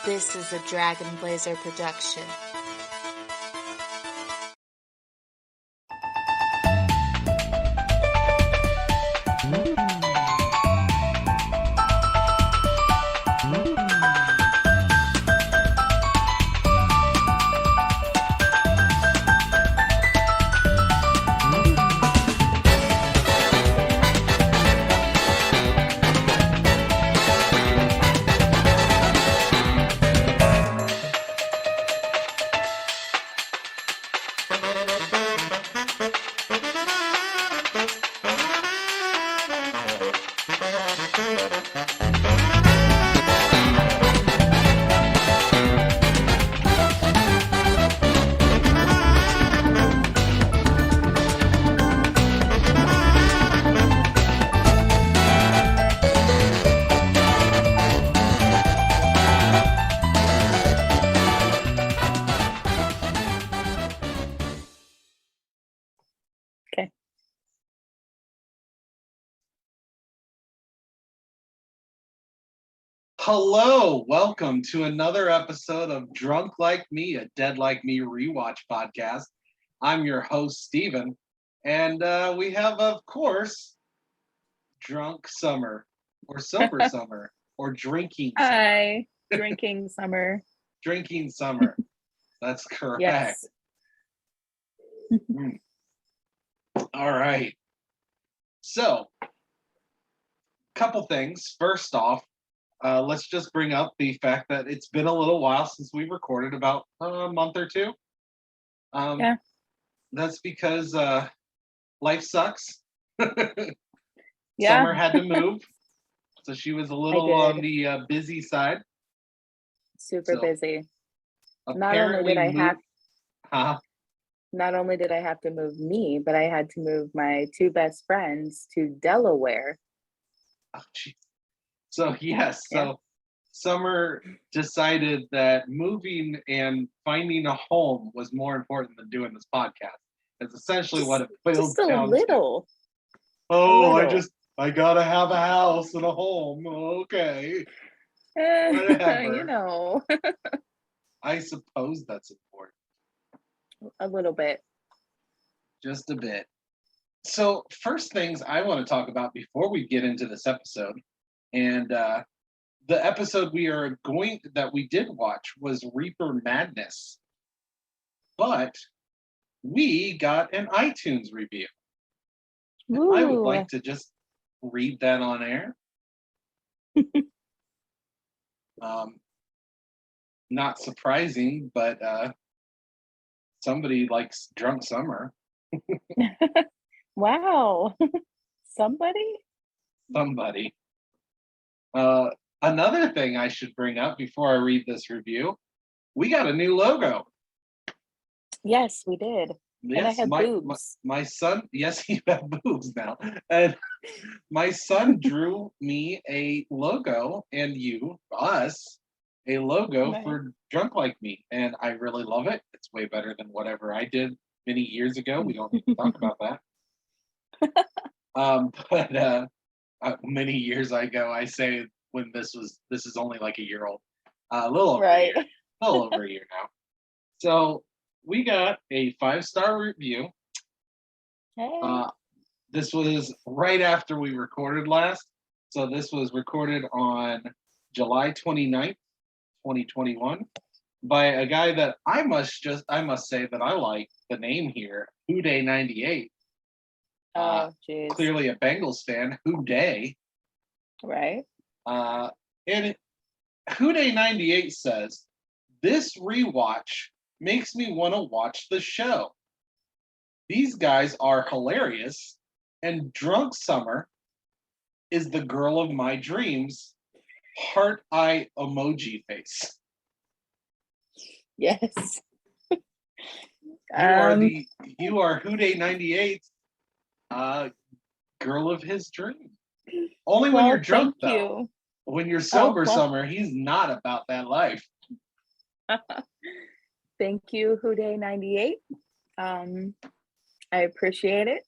This is a Dragon Blazer production. Okay. Hello, welcome to another episode of Drunk Like Me, a Dead Like Me rewatch podcast. I'm your host, Steven, and we have, of course, Drunk Summer, or Sober Summer, or Drinking Summer. Hi, drinking summer. Drinking Summer. That's correct. Yes. All right. So, couple things. First off, let's just bring up the fact that it's been a little while since we recorded, about a month or two. Yeah. That's because life sucks. Yeah. Summer had to move, so she was a little on did. the busy side. Super So, busy. Apparently, Not only did I have to move me, but I had to move my two best friends to Delaware. Oh, geez. So yes, Yeah. so Summer decided that moving and finding a home was more important than doing this podcast. That's essentially what it boiled Just a down to. little. Oh, little. I gotta have a house and a home. Okay, whatever. You know, I suppose that's important. a little bit. Just a bit. So, first things I want to talk about before we get into this episode, and the episode that we did watch was Reaper Madness, but we got an iTunes review. And I would like to just read that on air. Not surprising, but somebody likes Drunk Summer. Wow. Somebody? Another thing I should bring up before I read this review, we got a new logo. Yes, we did. Yes, and I had boobs. My son, yes, you have boobs now. And my son drew me a logo, and us, a logo for Drunk Like Me. And I really love it. It's way better than whatever I did many years ago. We don't need to talk about that. But many years ago, I say when this is only like a year old. A little over a year. A little over a year now. So we got a 5-star review. Hey. This was right after we recorded last. So this was recorded on July 29th, 2021 by a guy that I must say that I like the name here, Houday98. Oh, jeez. Clearly a Bengals fan, Houday. Right. And Houday98 says, "This rewatch makes me want to watch the show. These guys are hilarious, and Drunk Summer is the girl of my dreams. Heart eye emoji face." Yes. You are Houday98's girl of his dream. Only when you're drunk, though. When you're sober, Summer, he's not about that life. Thank you, Houday98. I appreciate it.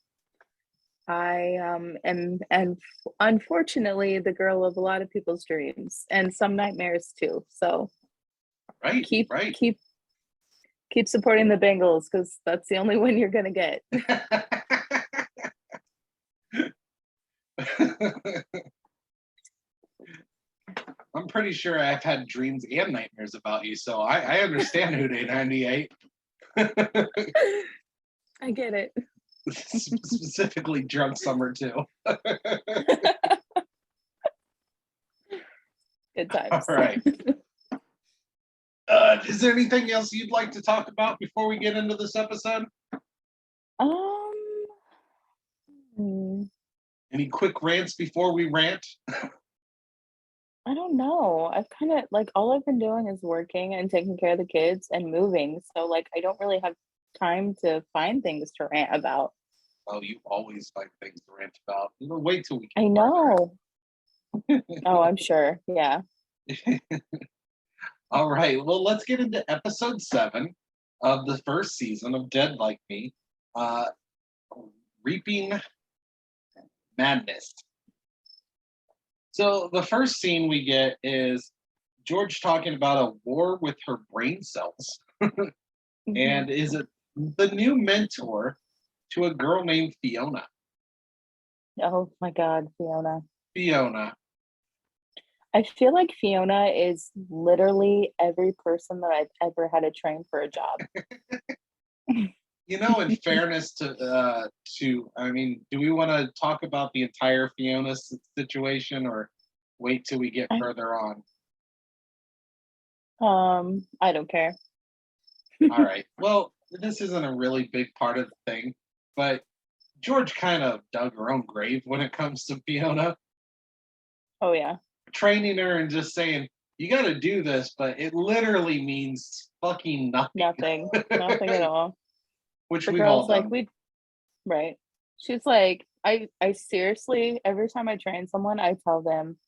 I am and unfortunately the girl of a lot of people's dreams and some nightmares too. So Right. Keep Right. keep keep supporting the Bengals because that's the only win you're gonna get. I'm pretty sure I've had dreams and nightmares about you, so I understand Who Day 98. I get it. Specifically drunk summer too. Good times. All right. Is there anything else you'd like to talk about before we get into this episode? Hmm, Any quick rants before we rant? I don't know. I've kind of like all I've been doing is working and taking care of the kids and moving. So like I don't really have time to find things to rant about. Oh, you always find things to rant about. You know, wait till we I get know. Oh, I'm sure. Yeah. further. All right. Well, let's get into episode 7 of the first season of Dead Like Me. Uh, Reaping Madness. So the first scene we get is George talking about a war with her brain cells, Mhm. and is it the new mentor to a girl named Fiona. Oh my God, Fiona. Fiona. I feel like Fiona is literally every person that I've ever had to train for a job. You know, in fairness to I mean, do we want to talk about the entire Fiona situation, or wait till we get I, further on? I don't care. All right. Well, this isn't a really big part of the thing, but George kind of dug her own grave when it comes to Fiona, Oh yeah, training her and just saying, you got to do this, but it literally means fucking nothing, nothing at all. which The we've all girl's like, done. right. She's like, I seriously, every time I train someone, I tell them,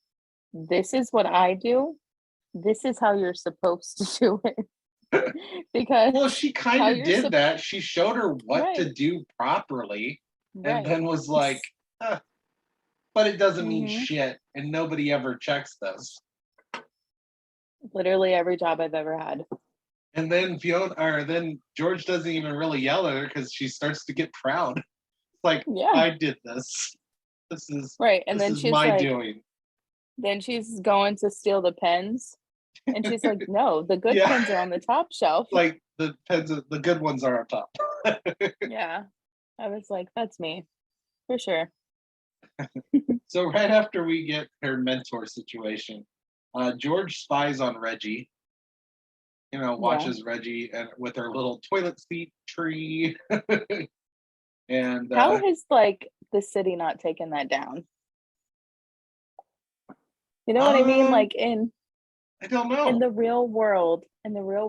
this is what I do. This is how you're supposed to do it. Because Well, she kind how of you're did that. She showed her what right, to do properly and right. then was like, "Huh, but it doesn't mean Hmm. shit. And nobody ever checks this. Literally every job I've ever had. And then then George doesn't even really yell at her because she starts to get proud. It's like, Yeah. I did this. This is Right. And this then is she's my like, doing. then she's going to steal the pens. And she's like, no, the good Yeah. pens are on the top shelf. Like the pens, the good ones are on top. Yeah. I was like, that's me. For sure. So right after we get her mentor situation, George spies on Reggie. You know, Yeah. watches Reggie and with her little toilet seat tree, and How has like the city not taken that down? You know what I mean? um, Like I don't in know. the real world, in the real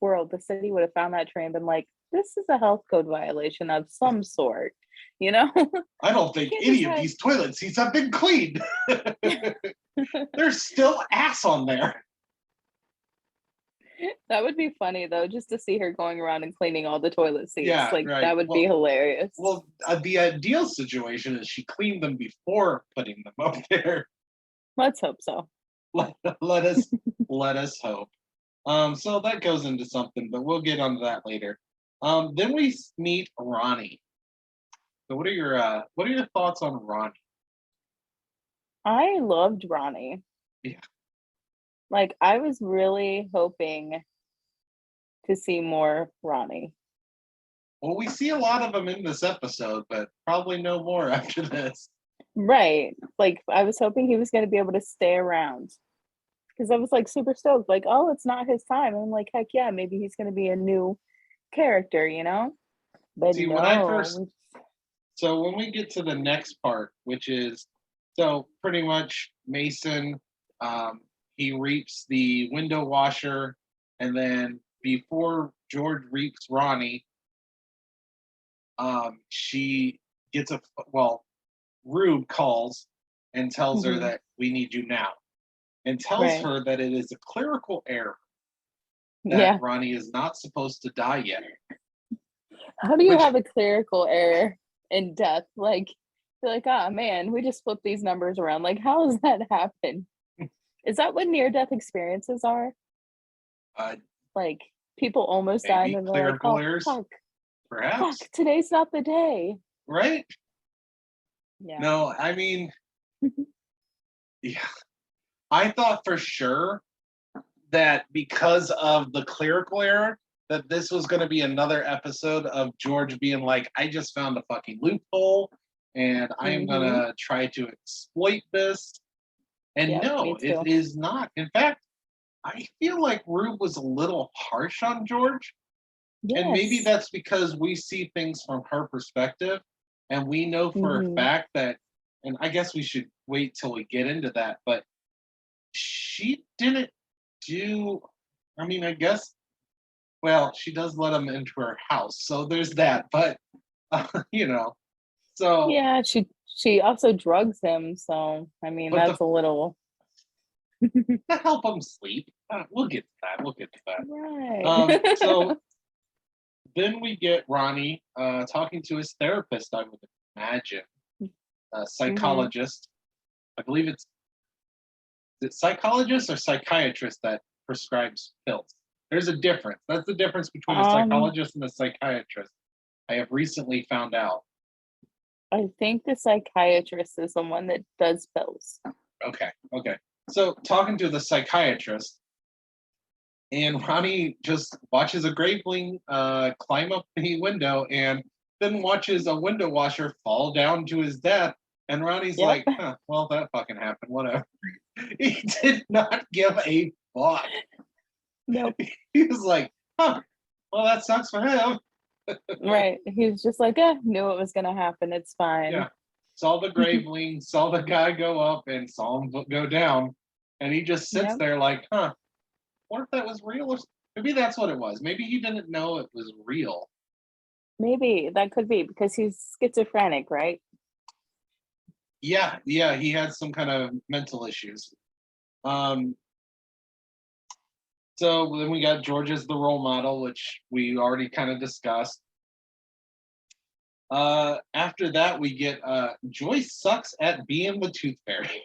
world, the city would have found that tree and been like, this is a health code violation of some sort, you know? I don't You think can't just any of have these toilet seats have been cleaned. There's still ass on there. that would be funny though, just to see her going around and cleaning all the toilet seats. Yeah, Like right. that would be hilarious. Well, the ideal situation is she cleaned them before putting them up there. Let's hope so. Let us let us hope. So that goes into something, but we'll get onto that later. Then we meet Ronnie. So what are your thoughts on Ronnie? I loved Ronnie. Yeah. Like I was really hoping to see more Ronnie. Well, we see a lot of them in this episode, but probably no more after this. Right. Like I was hoping he was going to be able to stay around because I was like super stoked. Like, oh, it's not his time. I'm like, heck yeah, maybe he's going to be a new character, you know? But See, when I no. first so when we get to the next part, which is so pretty much Mason, um, he reaps the window washer, and then before George reaps Ronnie, she gets Rube calls and tells her Mhm. that we need you now, and tells Right. her that it is a clerical error that Yeah. Ronnie is not supposed to die yet. How do you Which have a clerical error in death? Like, you're like, ah, man, we just flipped these numbers around. Like, how does that happen? Is that what near death experiences are? Like people almost died Maybe and they're like, clear oh glares, fuck, perhaps. today's not the day. Right? Yeah. No, I mean, yeah. I thought for sure that because of the clerical error, that this was going to be another episode of George being like, I just found a fucking loophole and I am going to try to exploit this. And Yep, no, me too. it is not. In fact, I feel like Rube was a little harsh on George. Yes. And maybe that's because we see things from her perspective. And we know for a fact that, and I guess we should wait till we get into that, but she didn't do, I mean, I guess, well, she does let him into her house. So there's that. But, you know, so. Yeah, she also drugs him. So, I mean, But that's a little. to help him sleep. We'll get to that. We'll get to that. Right. So then we get Ronnie talking to his therapist, I would imagine, a psychologist. I believe it's psychologist or psychiatrist that prescribes pills. There's a difference. That's the difference between a psychologist and a psychiatrist. I have recently found out. I think the psychiatrist is the one that does pills. Okay. So talking to the psychiatrist, and Ronnie just watches a graveling climb up the window and then watches a window washer fall down to his death. And Ronnie's like, well, that fucking happened. Whatever. He did not give a fuck. Nope. He was like, well, that sucks for him. Right. He was just like, knew it was going to happen. It's fine. Yeah. Saw the graveling, saw the guy go up and saw him go down. And he just sits there like, what if that was real? Or maybe that's what it was. Maybe he didn't know it was real. Maybe that could be because he's schizophrenic, right? Yeah, he had some kind of mental issues. So then we got George as the role model, which we already kind of discussed. After that, we get Joyce sucks at being the tooth fairy.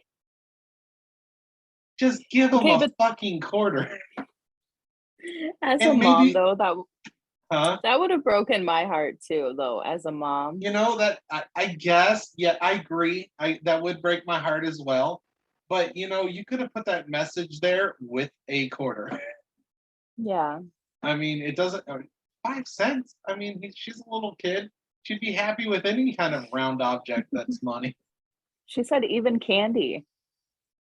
Just give him a fucking quarter. As a mom, though, that would have broken my heart too, though, as a mom. You know, that I guess, yeah, I agree. That would break my heart as well. But, you know, you could have put that message there with a quarter. Yeah. I mean, it doesn't, 5 cents. I mean, she's a little kid. She'd be happy with any kind of round object that's money. She said even candy.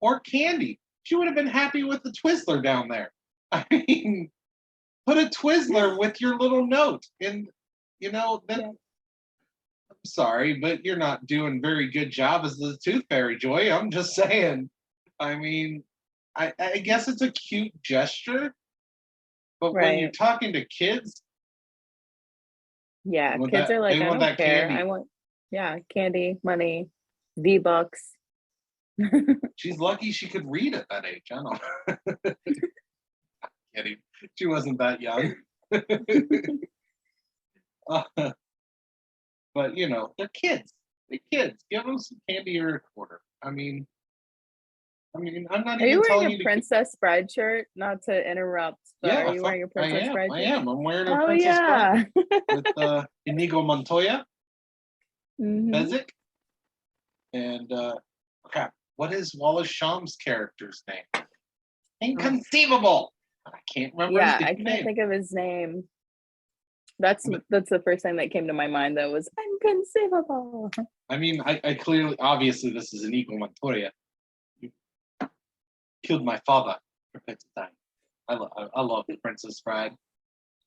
Or candy. She would have been happy with the Twizzler down there. I mean, put a Twizzler with your little note. And, you know, then I'm sorry, but you're not doing very good job as the tooth fairy, Joy. I'm just saying. I mean, I guess it's a cute gesture. But when you're talking to kids, kids are like, I don't care. Candy. I want, candy, money, V-Bucks. She's lucky she could read at that age. I don't know. Kidding. She wasn't that young. But, you know, they're kids. They're kids. Give them some candy or a quarter. I mean, I'm not even telling you. Are you wearing a Princess Bride shirt? Not to interrupt, but are you wearing a Princess Bride shirt? I am. I'm wearing a Princess Bride with Inigo Montoya, Fezzik, and crap. What is Wallace Shawn's character's name? Inconceivable. I can't remember. Yeah, I can't think of his name. That's the first thing that came to my mind. That was inconceivable. I mean, I clearly, obviously, this is Inigo Montoya. Killed my father for 50 times. I love the Princess Bride.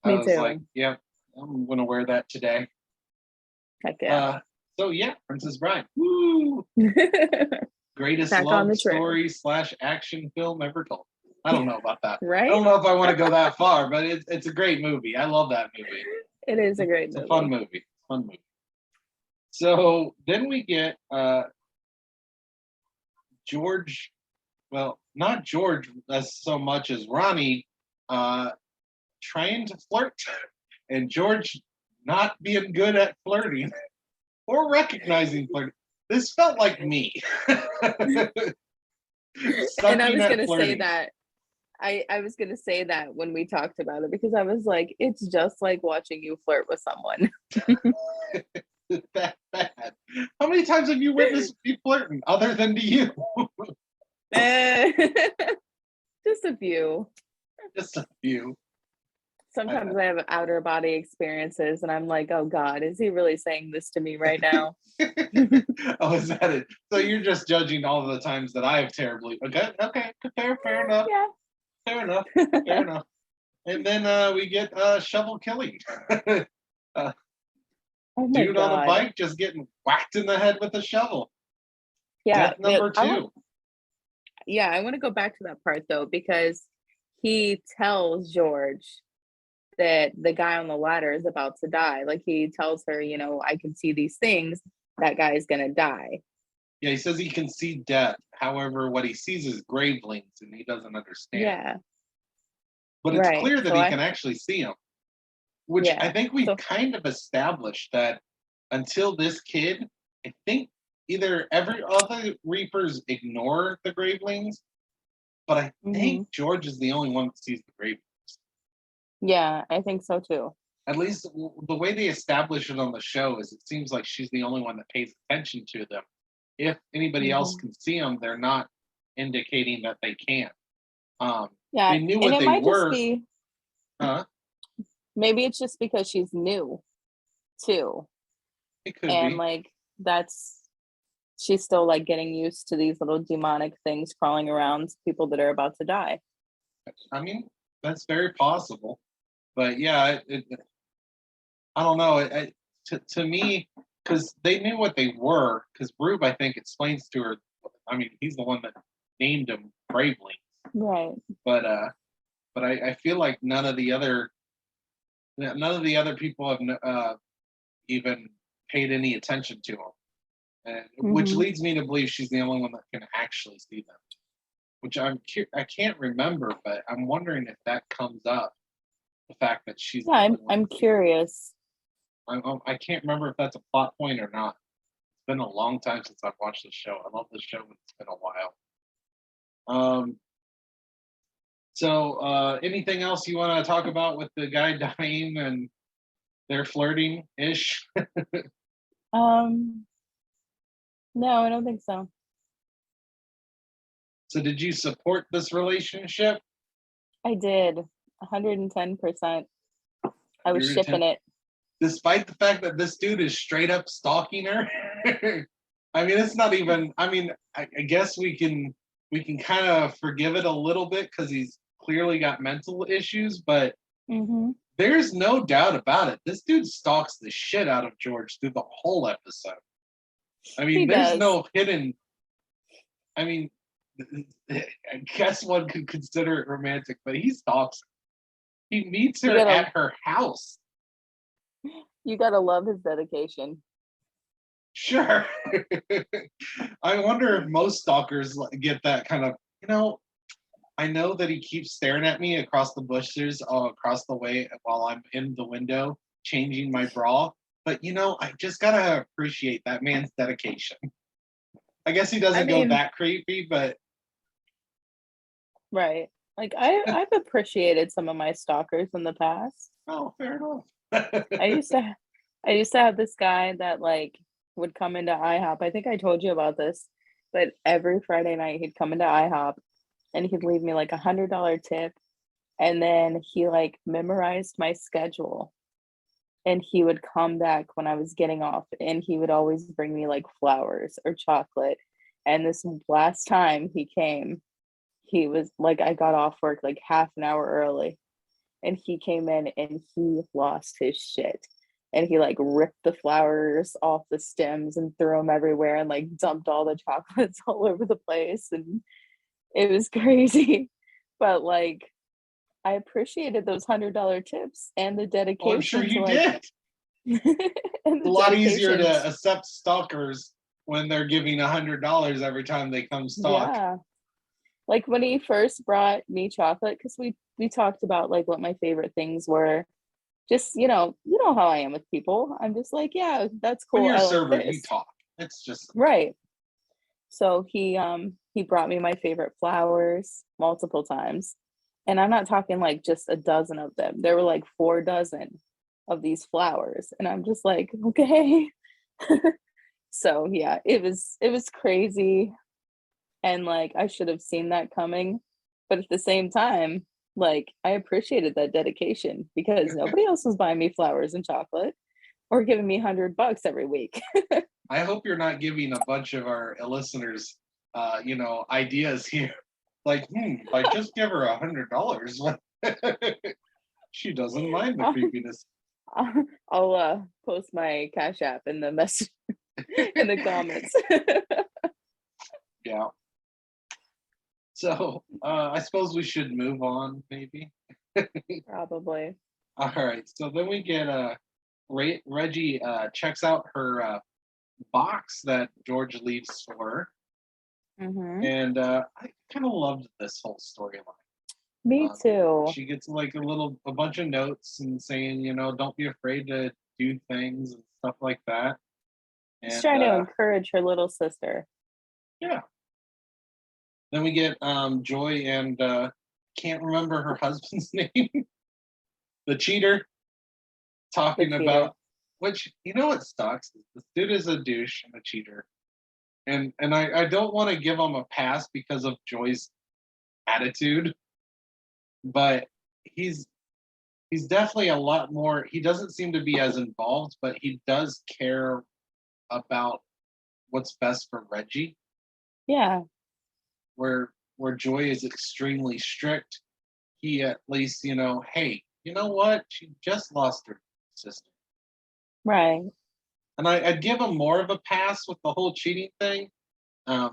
Me was too. Like, yeah, I'm gonna wear that today. Heck yeah. So yeah, Princess Bride. Woo! Greatest love story / action film ever told. I don't know about that. Right? I don't know if I want to go that far, but it's a great movie. I love that movie. It is a great movie. It's a fun movie. Fun movie. So then we get George. Well, not George as so much as Ronnie trying to flirt, and George not being good at flirting or recognizing flirting. This felt like me. And I was going to say that I was gonna say that when we talked about it because I was like, it's just like watching you flirt with someone. That bad. How many times have you witnessed me flirting other than to you? Just a few. Just a few. Sometimes I have outer body experiences and I'm like, oh God, is he really saying this to me right now? Oh, is that it? So you're just judging all the times that I have terribly. Okay, fair enough. Yeah. Fair enough. And then we get shovel killing. Oh my Dude on a God. bike just getting whacked in the head with a shovel. Yeah. Death number 2. I want to go back to that part though, because he tells George that the guy on the ladder is about to die. Like he tells her, you know, I can see these things. That guy is gonna die. Yeah, he says he can see death. However, what he sees is gravelings, and he doesn't understand. Yeah. But it's Right. clear that So he can actually see them, which I yeah. think we've So kind of established that until this kid, I think either every other Reapers ignore the gravelings, but I think George is the only one that sees the gravelings. yeah, I think so too. At least the way they establish it on the show is it seems like she's the only one that pays attention to them. If anybody else can see them, they're not indicating that they can't. Yeah, They knew and what it they might just were. be maybe it's just because she's new too. It could And be. like she's still like getting used to these little demonic things crawling around people that are about to die. I mean, that's very possible. But yeah, I don't know. To me, because they knew what they were, because Rube, I think, explains to her. I mean, he's the one that named them Gravelings. Right. But I feel like none of the other people have even paid any attention to them, which leads me to believe she's the only one that can actually see them. Which I can't remember, but I'm wondering if that comes up. The fact that she's Yeah, I'm curious. I can't remember if that's a plot point or not. It's been a long time since I've watched this show. I love this show, but it's been a while. So anything else you want to talk about with the guy dying and they're flirting ish? No, I don't think so. So did you support this relationship? I did 110%. I was shipping it. Despite the fact that this dude is straight up stalking her. I mean, it's not even. I mean, I guess we can kind of forgive it a little bit because he's clearly got mental issues, but there's no doubt about it. This dude stalks the shit out of George through the whole episode. I mean, there's no hidden. I mean, I guess one could consider it romantic, but he stalks her. He meets her at her house. You gotta love his dedication. Sure. I wonder if most stalkers get that kind of, I know that he keeps staring at me across the bushes across the way while I'm in the window changing my bra. But, I just got to appreciate that man's dedication. I guess he doesn't go that creepy, but. Right. Like, I've appreciated some of my stalkers in the past. Oh, fair enough. I used to have this guy that like would come into IHOP. I think I told you about this, but every Friday night he'd come into IHOP and he'd leave me like $100 tip. And then he like memorized my schedule and he would come back when I was getting off and he would always bring me like flowers or chocolate. And this last time he came, he was like, I got off work like half an hour early and he came in and he lost his shit. And he like ripped the flowers off the stems and threw them everywhere and like dumped all the chocolates all over the place. And it was crazy. But like, I appreciated those $100 tips and the dedication. Well, I'm sure you did. It's a lot easier to accept stalkers when they're giving $100 every time they come stalk. Yeah. Like when he first brought me chocolate, because we talked about like what my favorite things were. Just you know how I am with people. I'm just like, yeah, that's cool. When you're a I server, like this. you talk. It's just right. So he brought me my favorite flowers multiple times, And I'm not talking like just a dozen of them. There were like 4 dozen of these flowers. And I'm just like, okay. So yeah, it was crazy. And like I should have seen that coming. But at the same time, like I appreciated that dedication because nobody else was buying me flowers and chocolate or giving me $100 every week. I hope you're not giving a bunch of our listeners, ideas here. Like, if I just give her $100, she doesn't mind the I'll, creepiness. I'll post my Cash App in the message in the comments. Yeah. So I suppose we should move on, maybe. Probably. All right. So then we get Reggie checks out her box that George leaves for her, Hmm. and I kind of loved this whole storyline. Me too. She gets like a bunch of notes and saying, don't be afraid to do things and stuff like that. She's And trying to encourage her little sister. yeah. Then we get Joy and can't remember her husband's name, the cheater, talking The cheater. about which what sucks. This dude is a douche and a cheater, and I don't want to give him a pass because of Joy's attitude, but he's definitely a lot more. He doesn't seem to be as involved, but he does care about what's best for Reggie. Yeah. Where Joy is extremely strict, he at least, hey, you know what? She just lost her sister. Right. And I'd give him more of a pass with the whole cheating thing,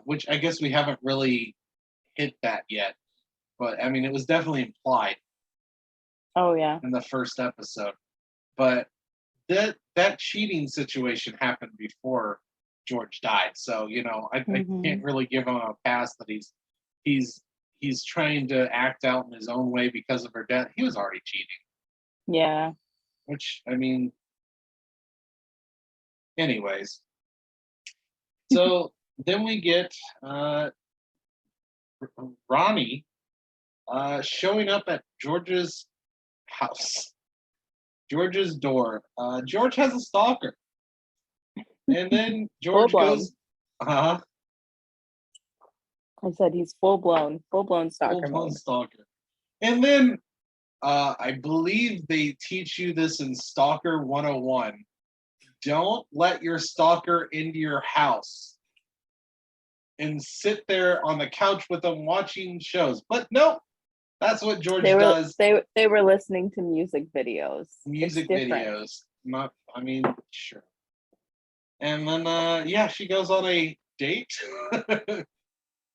which I guess we haven't really hit that yet. But I mean, it was definitely implied Oh yeah. in the first episode. But that cheating situation happened before George died, so I Hmm. can't really give him a pass that he's trying to act out in his own way because of her death. He was already cheating, Yeah. which I mean, anyways. So then we get Ronnie showing up at George's house, George's door. George has a stalker, and then Full George blown. goes, uh I said he's full blown full stalker blown mode. stalker. And then I believe they teach you this in Stalker 101. Don't let your stalker into your house and sit there on the couch with them watching shows. But nope, that's what George They were does. they were listening to music videos. It's Music different. videos. Not, I mean, sure. And then, she goes on a date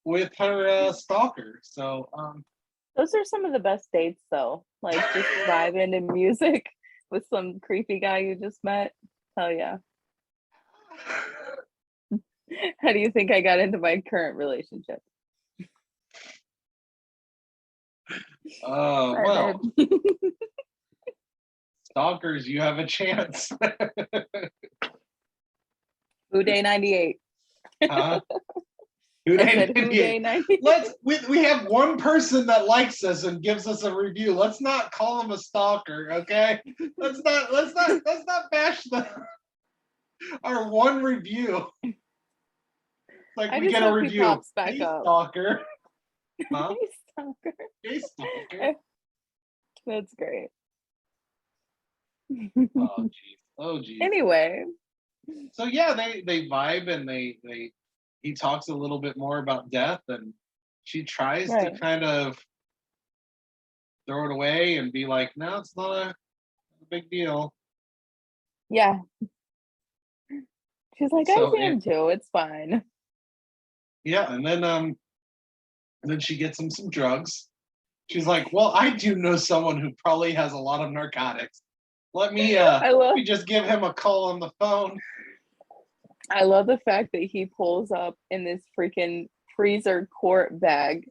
with her stalker. So, Those are some of the best dates though. Like just vibing to music with some creepy guy you just met. Hell yeah. How do you think I got into my current relationship? well, stalkers, you have a chance. Who Day 98. Huh? I said Who Day 98. We have one person that likes us and gives us a review. Let's not call him a stalker, okay? Let's not bash our one review. Like I we just get a hope he review. pops back Hey, up. stalker. Huh? Hey, stalker. Hey, stalker. That's great. Oh geez. Oh geez. Anyway. So yeah, they vibe and he talks a little bit more about death, and she tries to Right. kind of throw it away and be like, no, it's not a big deal. Yeah. She's like, I So can too. It's fine. yeah, and then she gets him some drugs. She's like, well, I do know someone who probably has a lot of narcotics. Let me let me just give him a call on the phone. I love the fact that he pulls up in this freaking freezer quart bag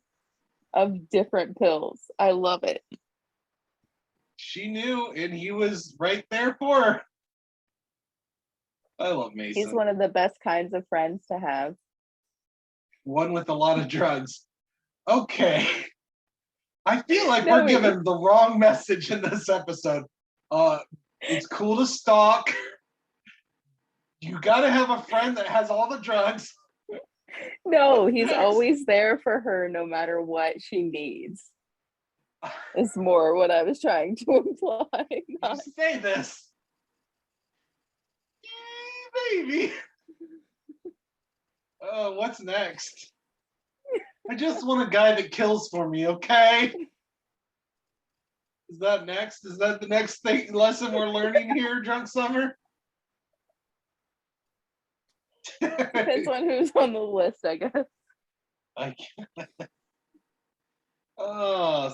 of different pills. I love it. She knew, and he was right there for her. I love Mason. He's one of the best kinds of friends to have. One with a lot of drugs. Okay. I feel like No, we're giving the wrong message in this episode. It's cool to stalk. You gotta have a friend that has all the drugs. No, he's always there for her no matter what she needs. Is more what I was trying to imply. You say this. Yay, baby. What's next? I just want a guy that kills for me, okay? Is that next? Is that the next lesson we're learning here, Drunk Summer? Depends on who's on the list, I guess.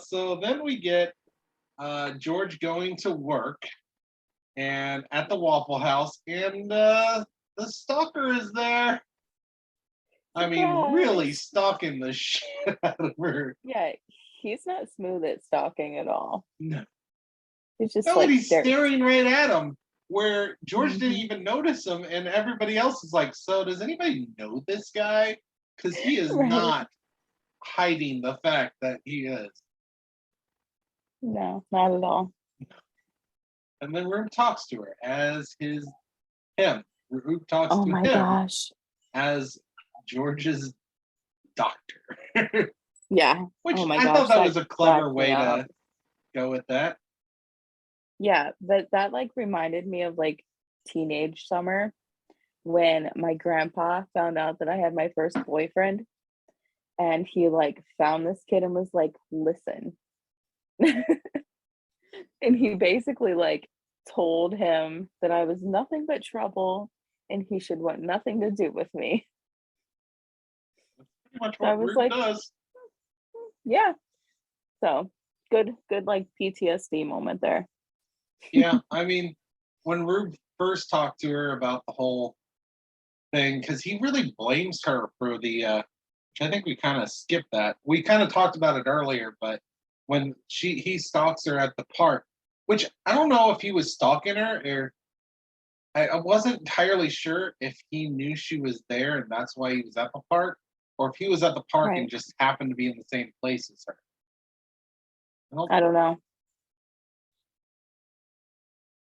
So then we get George going to work and at the Waffle House, and the stalker is there. I mean, really stalking the shit out of her. Yeah, he's not smooth at stalking at all. No. He's just He's staring right at him, where George didn't even notice him, and everybody else is like, so does anybody know this guy? Because he is not hiding the fact that he is. No, not at all. And then Rube talks to her as him. Rube talks to him. Oh my gosh. As George's doctor. Yeah. Which I thought that was a clever way to go with that. Yeah, but that like reminded me of like teenage summer when my grandpa found out that I had my first boyfriend, and he like found this kid and was like, listen. And he basically like told him that I was nothing but trouble and he should want nothing to do with me. Pretty much what Rube does. Yeah. So good like PTSD moment there. Yeah, I mean, when Rube first talked to her about the whole thing, because he really blames her for the which I think we kind of skipped that. We kind of talked about it earlier, but when he stalks her at the park, which I don't know if he was stalking her, or I wasn't entirely sure if he knew she was there and that's why he was at the park, or if he was at the park and just happened to be in the same place as her. I don't know.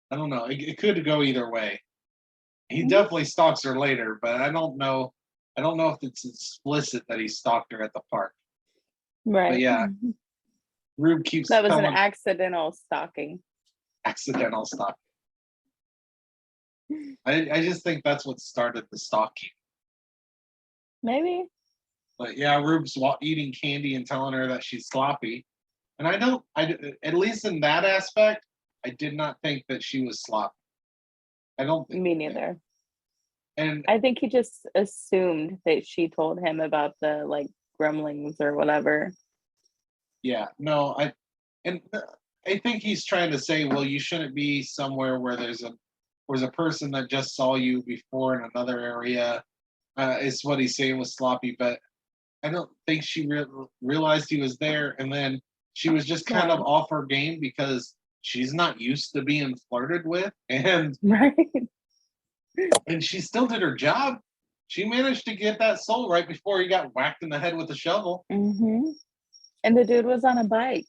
I don't know. It could go either way. He definitely stalks her later, but I don't know. I don't know if it's explicit that he stalked her at the park. Right. But yeah, Rube keeps. That was an accidental stalking. Accidental stalking. I just think that's what started the stalking. Maybe. But yeah, Rube's eating candy and telling her that she's sloppy, and at least in that aspect, I did not think that she was sloppy. I don't think. Me neither. And I think he just assumed that she told him about the like gremlins or whatever. Yeah, no, I think he's trying to say, well, you shouldn't be somewhere where there's a person that just saw you before in another area. Is what he's saying was sloppy, but I don't think she realized he was there, and then she was just kind of off her game because she's not used to being flirted with, and and she still did her job. She managed to get that soul right before he got whacked in the head with a shovel. Mm-hmm. And the dude was on a bike.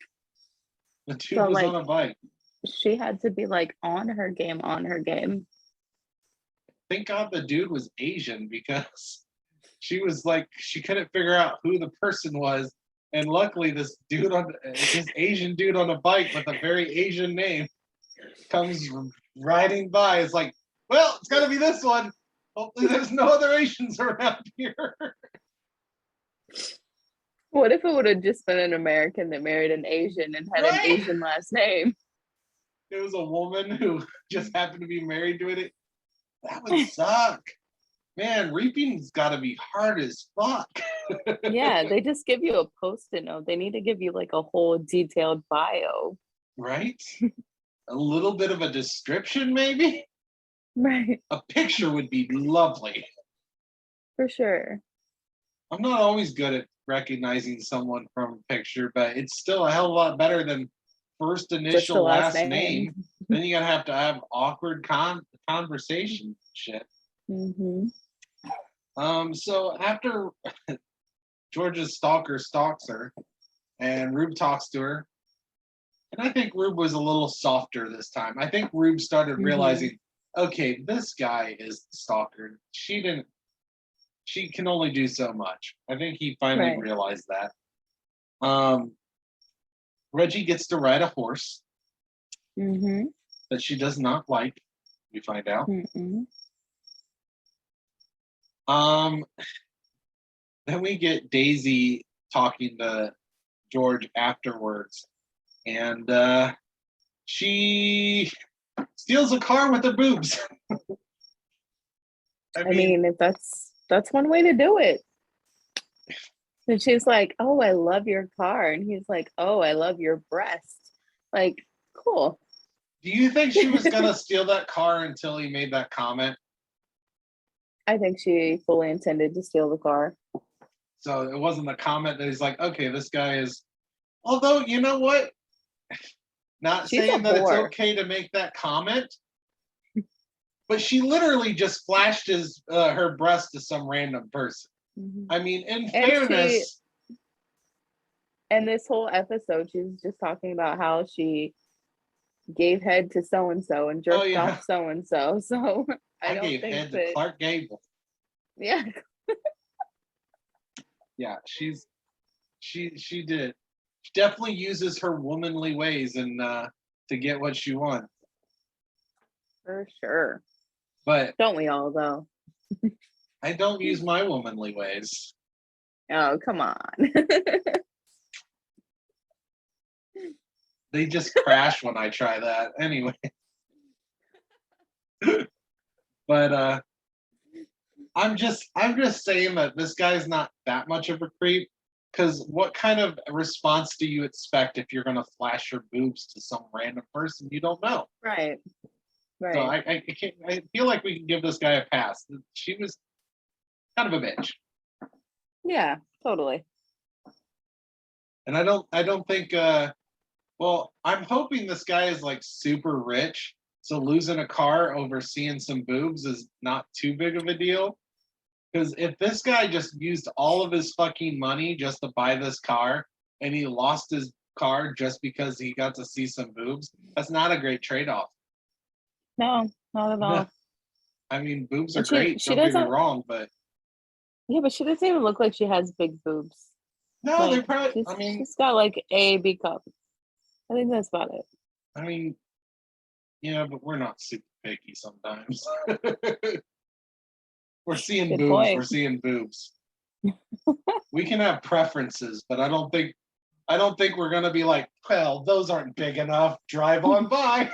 The dude was on a bike. She had to be like on her game. Thank God the dude was Asian, because she was like, she couldn't figure out who the person was. And luckily this Asian dude on a bike with a very Asian name comes riding by. It's like, well, it's got to be this one. Hopefully there's no other Asians around here. What if it would have just been an American that married an Asian and had an Asian last name? It was a woman who just happened to be married to it. That would suck. Man, reaping's got to be hard as fuck. Yeah, they just give you a post-it note. They need to give you like a whole detailed bio. Right? A little bit of a description, maybe? Right. A picture would be lovely. For sure. I'm not always good at recognizing someone from a picture, but it's still a hell of a lot better than first initial, last name. Then you gotta have to have awkward conversation shit. Mm-hmm. So after George's stalker stalks her and Rube talks to her. And I think Rube was a little softer this time. I think Rube started realizing, okay, this guy is the stalker. She can only do so much. I think he finally realized that. Reggie gets to ride a horse that she does not like, we find out. Then we get Daisy talking to George afterwards, and she steals a car with her boobs. I mean, if that's one way to do it. And she's like, "Oh, I love your car," and he's like, "Oh, I love your breast." Like, cool. Do you think she was gonna steal that car until he made that comment? I think she fully intended to steal the car. So it wasn't the comment that he's like, okay, this guy is. Although, you know what? Not She's saying a that it's whore. okay to make that comment, but she literally just flashed her breast to some random person. I mean, in fairness. And this whole episode, she was just talking about how she gave head to so and so and jerked off so and so. So I don't gave think head to Clark Gable. Yeah. Yeah, she did. She definitely uses her womanly ways and to get what she wants. For sure. But don't we all though? I don't use my womanly ways. Oh, come on. They just crash when I try that anyway. But I'm just saying that this guy's not that much of a creep, because what kind of response do you expect if you're gonna flash your boobs to some random person you don't know? Right. So I feel like we can give this guy a pass. She was kind of a bitch. Yeah, totally. And I don't think well, I'm hoping this guy is like super rich, so losing a car over seeing some boobs is not too big of a deal. Because if this guy just used all of his fucking money just to buy this car, and he lost his car just because he got to see some boobs, that's not a great trade-off. No, not at all. I mean, boobs are great, don't get me wrong, but... Yeah, but she doesn't even look like she has big boobs. No, like, they're probably... she's got like A, B cup. I think that's about it. I mean, yeah, but we're not super picky sometimes. We're seeing Good boobs. point. We're seeing boobs. We can have preferences, but I don't think we're gonna be like, well, those aren't big enough. Drive on by.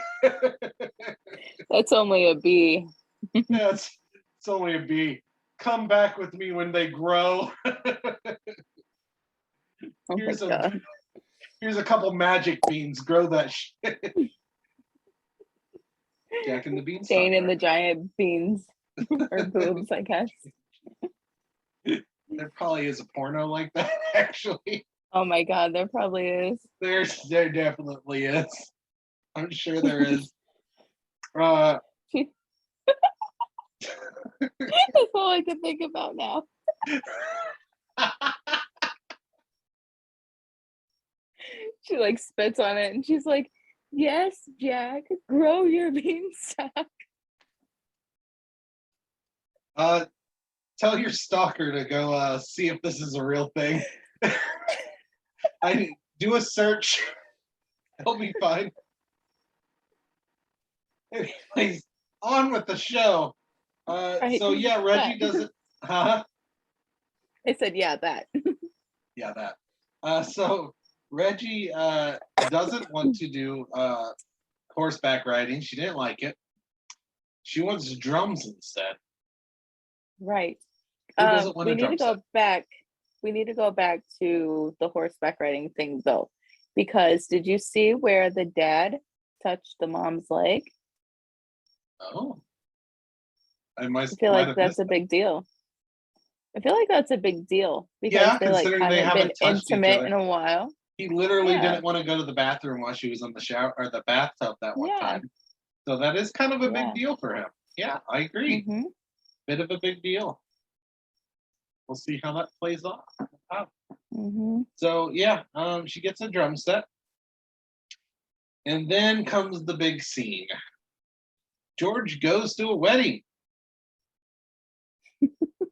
That's only a B. Yeah, it's only a B. Come back with me when they grow. Here's a couple magic beans. Grow that shit. Jack and the Beanstalk. Jane and the giant beans. Or boobs, I guess. There probably is a porno like that, actually. Oh my god, there probably is. There definitely is. I'm sure there is. That's all I can think about now. She like spits on it and she's like, "Yes, Jack, grow your beanstalk." Tell your stalker to go see if this is a real thing. I do a search. He'll be fine. Anyways, on with the show. Right. So yeah, Reggie doesn't. Huh? I said, yeah, that. Yeah, that. So Reggie doesn't want to do horseback riding. She didn't like it. She wants drums instead. Right. Who doesn't want we a need drum to go set? back. We need to go back to the horseback riding thing though, because did you see where the dad touched the mom's leg? Oh. I feel like that's a big deal. I feel like that's a big deal because they like haven't been intimate in a while. He literally didn't want to go to the bathroom while she was in the shower or the bathtub that one time. So that is kind of a big deal for him. Yeah, I agree. Bit of a big deal. We'll see how that plays off. So yeah, she gets a drum set, and then comes the big scene. George goes to a wedding,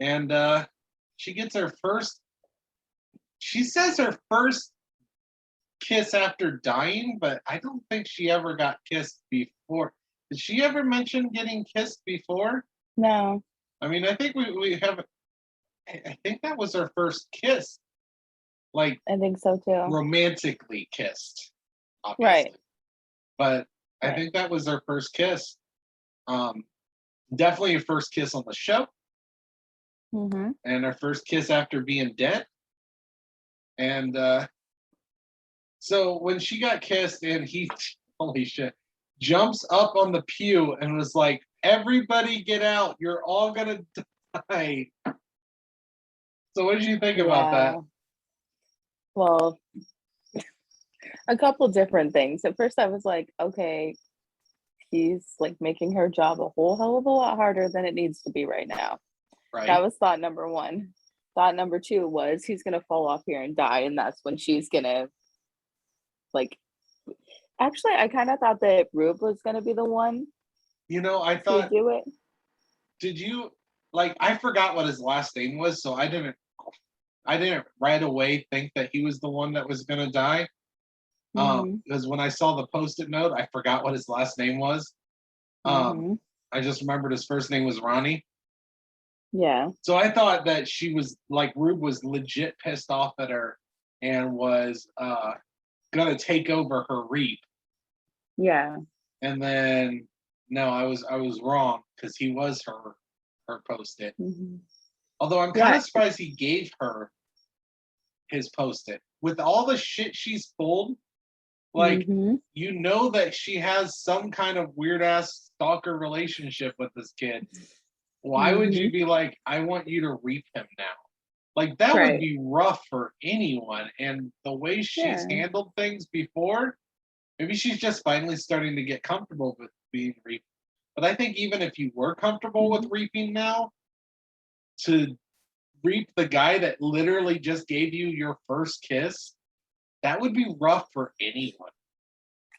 and she gets her first. She says her first kiss after dying, but I don't think she ever got kissed before. Did she ever mention getting kissed before? No. I mean, I think we have. I think that was her first kiss, like I think so too. romantically kissed, obviously. Right. But I Right. think that was her first kiss. Definitely her first kiss on the show, and her first kiss after being dead. And so when she got kissed, and he, holy shit, jumps up on the pew and was like, "Everybody get out! You're all gonna die." So what did you think about that? Well, a couple different things. At first, I was like, okay, he's like making her job a whole hell of a lot harder than it needs to be right now. Right? That was thought number one. Thought number two was he's gonna fall off here and die, and that's when she's gonna like. Actually, I kind of thought that Rube was gonna be the one I to thought. do it. Did you like? I forgot what his last name was, so I didn't. I didn't right away think that he was the one that was gonna die. hmm Because when I saw the post-it note, I forgot what his last name was. hmm I just remembered his first name was Ronnie. Yeah. So I thought that she was like Rube was legit pissed off at her and was gonna take over her reap. Yeah. And then no, I was wrong because he was her post-it. hmm Although I'm kind Yeah. of surprised he gave her his post-it. With all the shit she's pulled, like hmm that she has some kind of weird ass stalker relationship with this kid. Why would hmm you be like, I want you to reap him now? Like that would Right. be rough for anyone. And the way she's Yeah. handled things before, maybe she's just finally starting to get comfortable with being reaped. But I think even if you were comfortable with hmm reaping now, to reap the guy that literally just gave you your first kiss, that would be rough for anyone.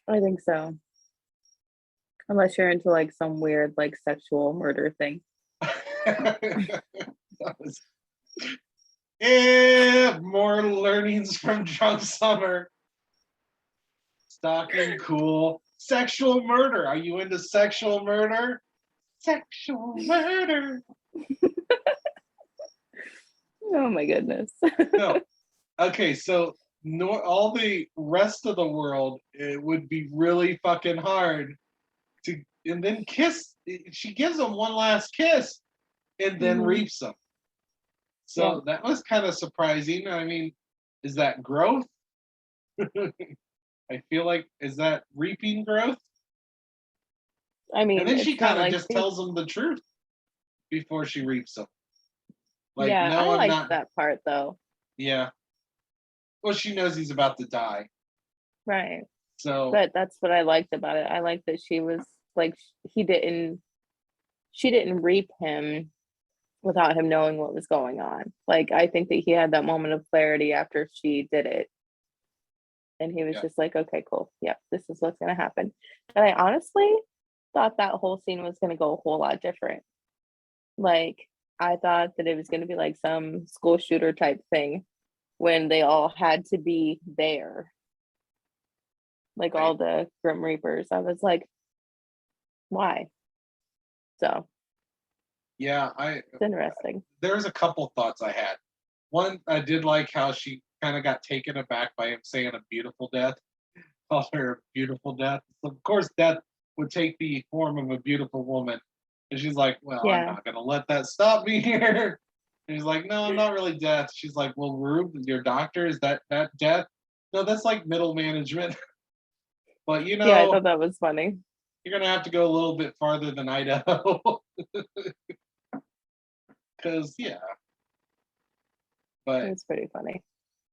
I think so. Unless you're into like some weird like sexual murder thing. That was, yeah, more learnings from Drunk Summer. Stalking, cool. Sexual murder. Are you into sexual murder? Sexual murder. Oh my goodness. No. Okay, so all the rest of the world, it would be really fucking hard to, and then kiss. She gives him one last kiss and then hmm reaps him. Yeah. So that was kind of surprising. I mean, is that growth? I feel like, is that reaping growth? I And mean, then she it's not kind of like just tells him the truth before she reaps him. Like, yeah, no, I I'm liked not. that part though. Yeah. Well, she knows he's about to die. Right. So, But that's what I liked about it. I liked that she was like he didn't she didn't reap him without him knowing what was going on. Like I think that he had that moment of clarity after she did it. And he was yeah. just like, okay, cool. Yep, this is what's gonna happen. And I honestly thought that whole scene was gonna go a whole lot different. Like I thought that it was gonna be like some school shooter type thing when they all had to be there, like Right. all the Grim Reapers. I was like, why? So Yeah, it's interesting. there's a couple thoughts I had. One, I did like how she kind of got taken aback by him saying a beautiful death, called her a beautiful death. So of course, death would take the form of a beautiful woman. And she's like, well, I'm Yeah. not going to let that stop me here. And he's like, no, I'm not really death. She's like, well, Rube, your doctor, is that death? No, that's like middle management. But Yeah, I thought that was funny. you're going to have to go a little bit farther than Idaho. Because, yeah, It but was pretty funny.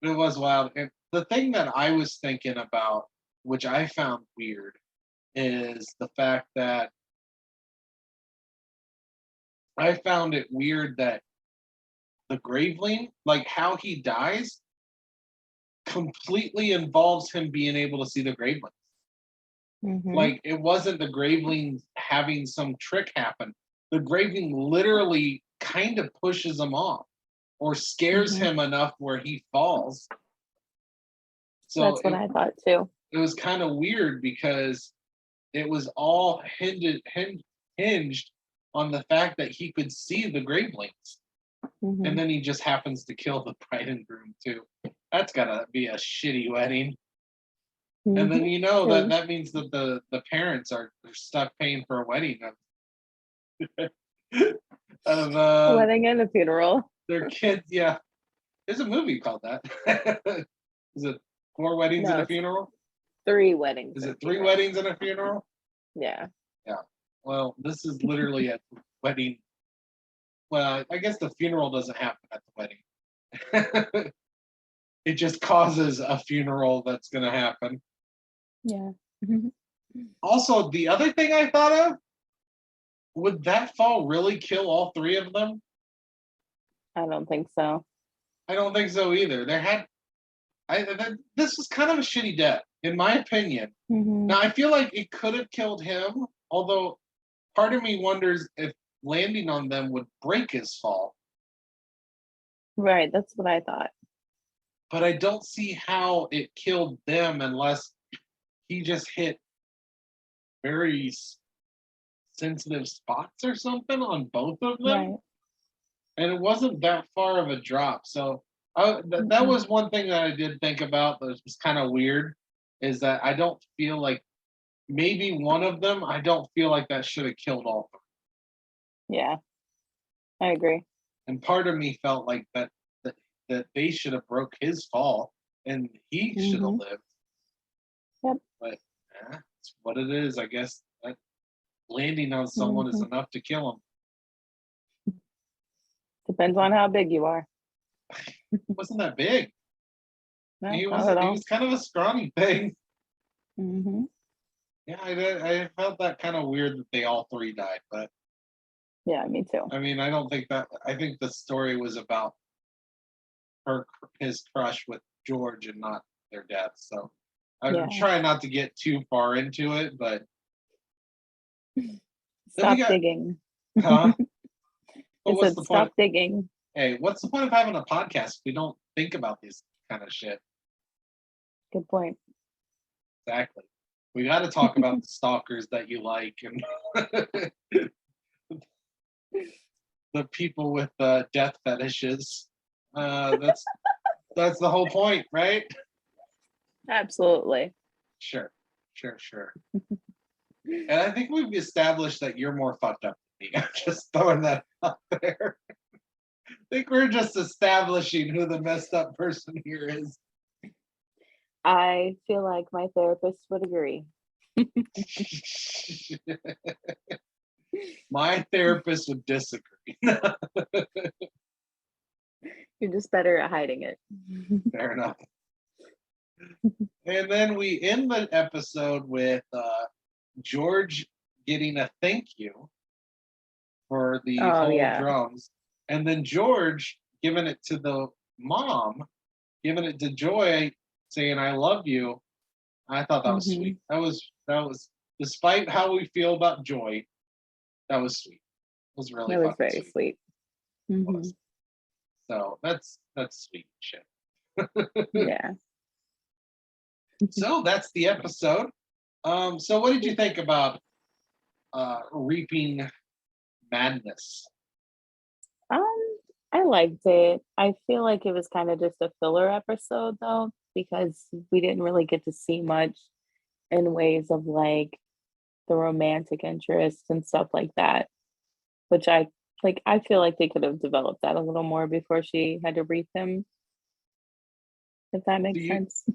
it was wild. And the thing that I was thinking about, which I found weird, is the fact that I found it weird that the Graveling, like how he dies, completely involves him being able to see the Gravelings. Mhm. Like, it wasn't the Gravelings having some trick happen. The Graveling literally kind of pushes him off or scares Mhm. him enough where he falls. So That's what I thought too. it was kind of weird because it was all hinged on the fact that he could see the Gravelings. And Mhm. then he just happens to kill the bride and groom too. That's gotta be a shitty wedding. And then Mhm. you know True. that means that the parents are stuck paying for a wedding of Wedding and a funeral. their kids. Yeah, there's a movie called that. Is it Four Weddings No, and a it's Funeral? 3 weddings Is and it a Three funeral. Weddings and a Funeral? Yeah. Yeah. Well, this is literally a wedding. Well, I guess the funeral doesn't happen at the wedding. It just causes a funeral that's going to happen. Yeah. Mhm. Also, the other thing I thought of, would that fall really kill all three of them? I don't think so. I don't think so either. This was kind of a shitty death, in my opinion. Mhm. Now, I feel like it could have killed him, although part of me wonders if landing on them would break his fall. Right, that's what I thought. But I don't see how it killed them unless he just hit very sensitive spots or something on both of them. Right. And it wasn't that far of a drop. So that Mhm. was one thing that I did think about that was kind of weird, is that I don't feel like maybe one of them, I don't feel like that should have killed all three. Yeah, I agree. And part of me felt like that they should have broke his fall and he should have Mhm. lived. Yep. But it's what it is. I guess that landing on someone is Mhm. enough to kill him. Depends on how big you are. Wasn't that big? No, He not at wasn't. He all. was kind of a scrawny thing. Mhm. Yeah, I felt that kind of weird that they all three died. But Yeah, me too. I mean, I don't think that. I think the story was about his crush with George and not their deaths. So I'm Yeah. trying not to get too far into it, but then we Stop got, digging. huh? But I what's said the point? stop digging. Hey, what's the point of having a podcast if we don't think about these kind of shit? Good point. Exactly. We got to talk about the stalkers that you like and the people with death fetishes. That's the whole point, right? Absolutely. Sure, sure. And I think we've established that you're more fucked up than me. I'm just throwing that out there. I think we're just establishing who the messed up person here is. I feel like my therapist would agree. My therapist would disagree. You're just better at hiding it. Fair enough. And then we end the episode with George getting a thank you for the Oh whole yeah. drums, and then George giving it to the mom, giving it to Joy, saying "I love you." I thought that was Mhm. sweet. That was despite how we feel about Joy, that was sweet. It was really It was fucking very sweet. sweet. It Mhm. was. So that's sweet shit. Yeah. So that's the episode. So what did you think about Reaping Madness? Um, I liked it. I feel like it was kind of just a filler episode though, because we didn't really get to see much in ways of like the romantic interest and stuff like that, which I feel like they could have developed that a little more before she had to reap him, if that So makes sense.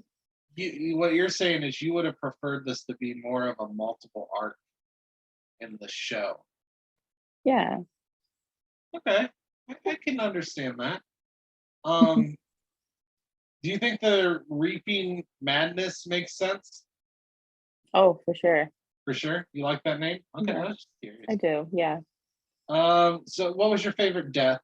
what you're saying is you would have preferred this to be more of a multiple arc in the show. Yeah. Okay, I can understand that. Um, do you think the Reaping Madness makes sense? Oh, for sure. For sure, you like that name? Okay, Yeah, I was just curious. I do. Yeah. So what was your favorite death?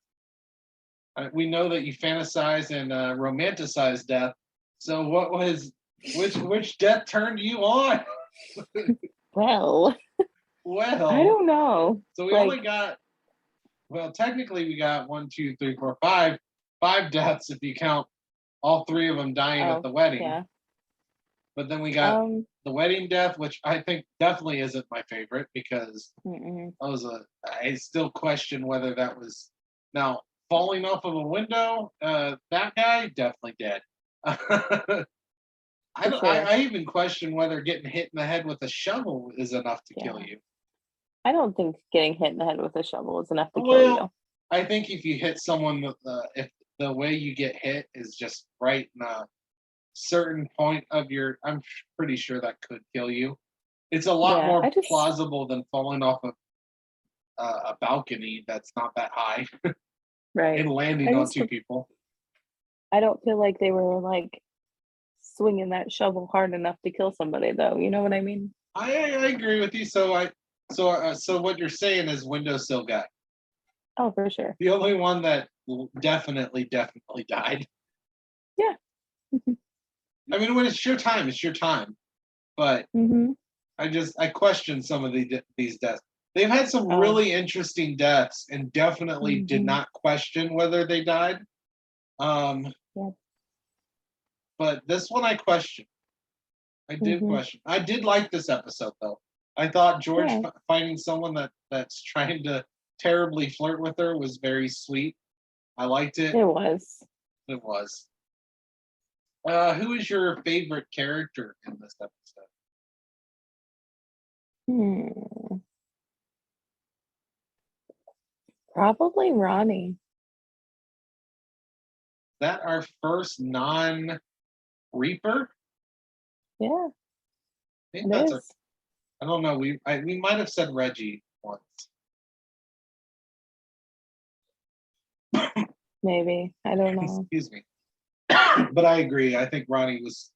We know that you fantasize and romanticize death. So what was which death turned you on? Well, I Well, don't know. so we Like, only got well, technically we got 5 deaths if you count all 3 of them dying at oh, the wedding. yeah. But then we got Um, the wedding death, which I think definitely isn't my favorite because mm-mm. I still question whether that was now falling off of a window. That guy definitely dead. For sure. I even question whether getting hit in the head with a shovel is enough to kill Yeah. you. I don't think getting hit in the head with a shovel is enough to kill Well, you. I think if you hit someone with if the way you get hit is just right in a certain point of your, I'm pretty sure that could kill you. It's a lot Yeah, more I just plausible than falling off of a balcony that's not that high right. and I landing on just 2 people. I don't feel like they were like swinging that shovel hard enough to kill somebody, though. You know what I mean? I agree with you. So what you're saying is windowsill guy, Oh, for sure. the only one that definitely died. Yeah. I mean, when it's your time, it's your time. But Mm-hmm. I question some of these deaths. They've had some Oh. really interesting deaths, and definitely did Mm-hmm. not question whether they died. Um, Yeah. but this one I question. I did Mm-hmm. question. I did like this episode though. I thought George Yeah. finding someone that's trying to terribly flirt with her was very sweet. I liked it. It was. It was. Who is your favorite character in this episode? Hmm. Probably Ronnie. Is that our first non Reaper? Yeah, I think it that's our. is. I don't know. We might have said Reggie once. Maybe. I don't know. Excuse me. But I agree. I think Ronnie was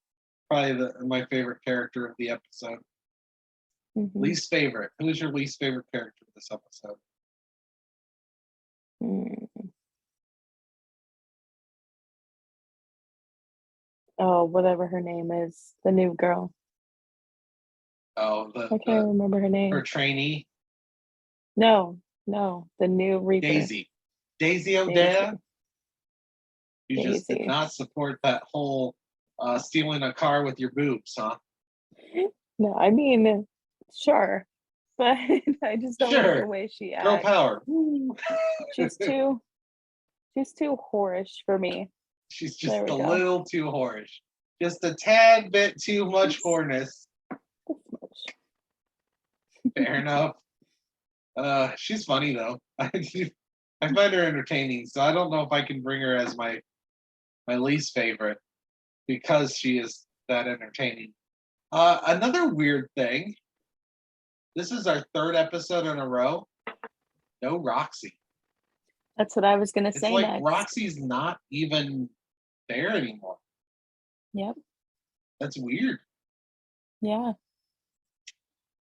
probably my favorite character of the episode. Mm-hmm. Least favorite. Who is your least favorite character of this episode? Mm. Oh, whatever her name is, the new girl. Oh, I can't remember her her name. trainee No, no, the new Reaper. Daisy. Daisy O'Dea. Daisy. You just did Daisy. not support that whole stealing a car with your boobs, huh? No, I mean, sure, but I just don't like the Sure. way she Girl acts. power. She's too, she's too whorish for me. She's just There we a go. little too whorish. Just a tad bit too much Just whoreness. this much. Fair enough. She's funny though. I find her entertaining, so I don't know if I can bring her as my least favorite because she is that entertaining. Another weird thing. This is our 3rd episode in a row. No Roxy. That's what I was gonna It's say like next. Roxy's not even there anymore. Yep. That's weird. Yeah.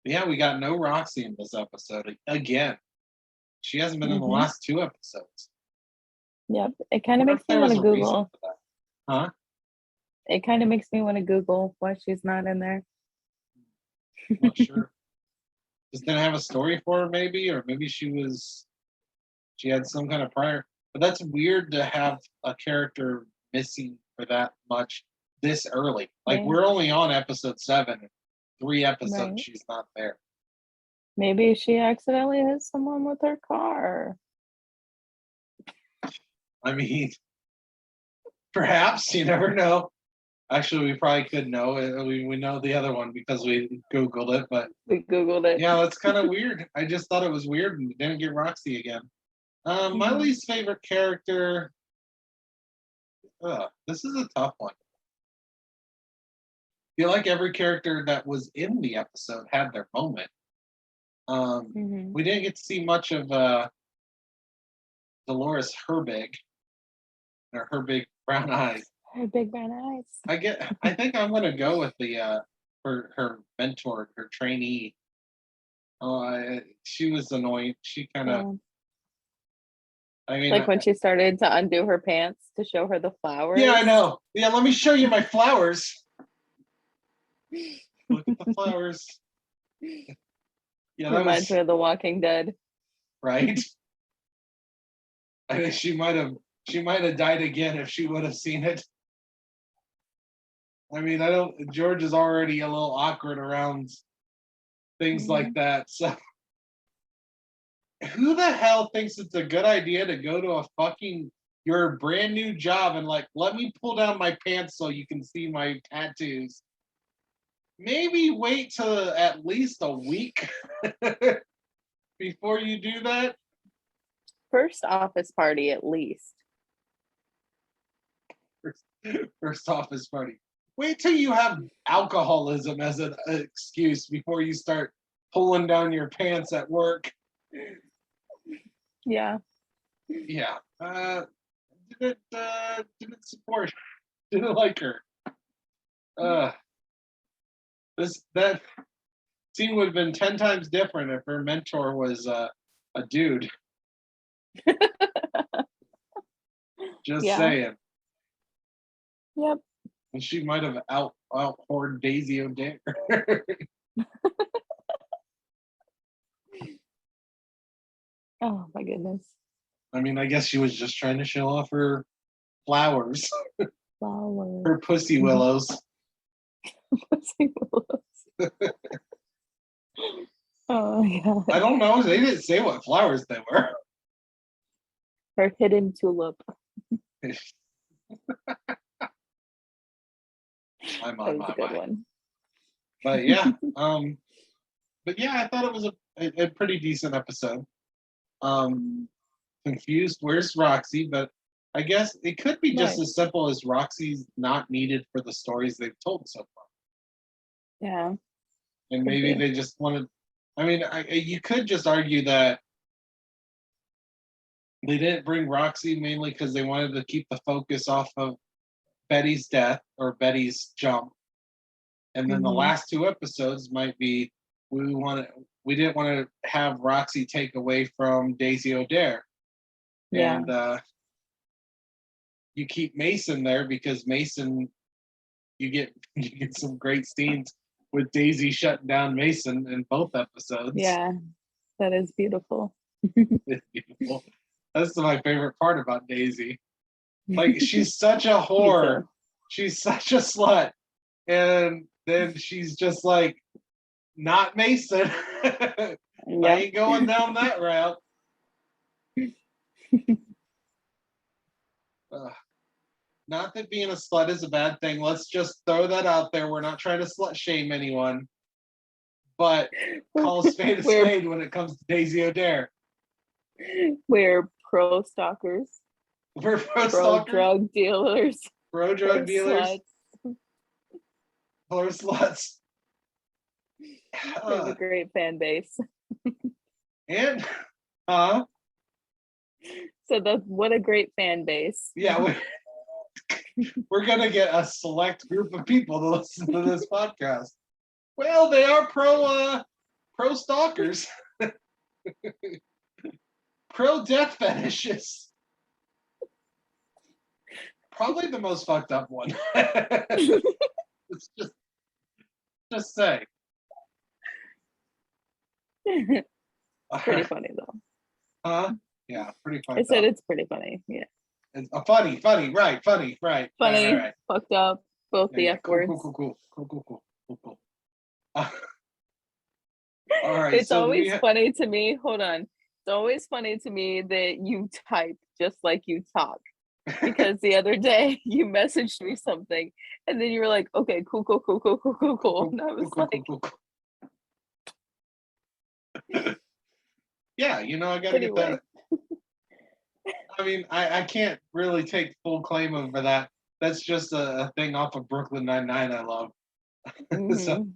Yeah, we got no Roxy in this episode again. She hasn't been in the Mm-hmm. last 2 episodes. Yep. It kind I of wonder makes if me there want was to a reason Google. for that. Huh? It kind of makes me want to Google why she's not in there. Not sure. Just didn't have a story for her, maybe, or maybe she had some kind of prior. But that's weird to have a character missing for that much this early. Like Yeah. we're only on episode 7. 3 episodes, Right. she's not there. Maybe she accidentally hit someone with her car. I mean, perhaps you never know. Actually, we probably could know. We know the other one because we Googled it, but We Googled it. yeah, that's kind of weird. I just thought it was weird and didn't get Roxy again. My Mhm. least favorite character. This is a tough one. I feel like every character that was in the episode had their moment. Mhm. We didn't get to see much of Dolores Herbig or her big brown eyes. Her big brown eyes. I think I'm gonna go with the her mentor, her trainee. She was annoying. She kind of Yeah. I mean, Like when she started to undo her pants to show her the flowers. yeah, I know. Yeah, let me show you my flowers. Look at the flowers. Yeah, that Reminds was me of The Walking Dead. right. I think she might have died again if she would have seen it. I mean, George is already a little awkward around things like that. So who the hell thinks it's a good idea to go to your brand new job and like, let me pull down my pants so you can see my tattoos? Maybe wait till at least a week before you do that. First office party, at least. First office party. Wait till you have alcoholism as an excuse before you start pulling down your pants at work. Yeah. Yeah. Didn't support. Didn't like her. That scene would have been 10 times different if her mentor was a dude. Just saying. Yep. And she might have out whored Daisy O'Dare. Oh my goodness. I mean, I guess she was just trying to show off her flowers. Flowers. Her pussy willows. Pussy willows. Oh yeah. I don't know. They didn't say what flowers they were. Her hidden tulip. I'm That on was my a good way. one. But yeah, I thought it was a pretty decent episode. Confused, where's Roxy? But I guess it could be just Right. as simple as Roxy's not needed for the stories they've told so far. Yeah. And Could maybe be. they just wanted. I mean, you could just argue that they didn't bring Roxy mainly because they wanted to keep the focus off of Betty's death or Betty's jump. And then the last two episodes might be we didn't want to have Roxy take away from Daisy O'Dare. Yeah. And you keep Mason there because Mason you get some great scenes with Daisy shutting down Mason in both episodes. Yeah. That is beautiful. It's beautiful. That's my favorite part about Daisy. Like she's such a whore. She's such a slut. And then she's just like, not Mason. I ain't going down that route. Not that being a slut is a bad thing. Let's just throw that out there. We're not trying to slut shame anyone. But call a spade when it comes to Daisy O'Dare. We're pro stalkers. We're pro stalkers. Drug dealers. Pro drug dealers. Sluts. Pro sluts. We have a great fan base. And so what a great fan base. Yeah, we're gonna get a select group of people to listen to this podcast. Well, they are pro stalkers. Pro death fetishes. Probably the most fucked up one. It's just say. Pretty funny though. Yeah, pretty funny. I said it's pretty funny. Yeah. It's funny, right? Funny, right? Funny, right. Fucked up, both the F words. Cool. All right. It's always funny to me. Hold on. It's always funny to me that you type just like you talk. Because the other day you messaged me something and then you were like, okay, cool. And I was like, yeah, I gotta get that. I mean, I can't really take full claim over that. That's just a thing off of Brooklyn Nine-Nine I love. So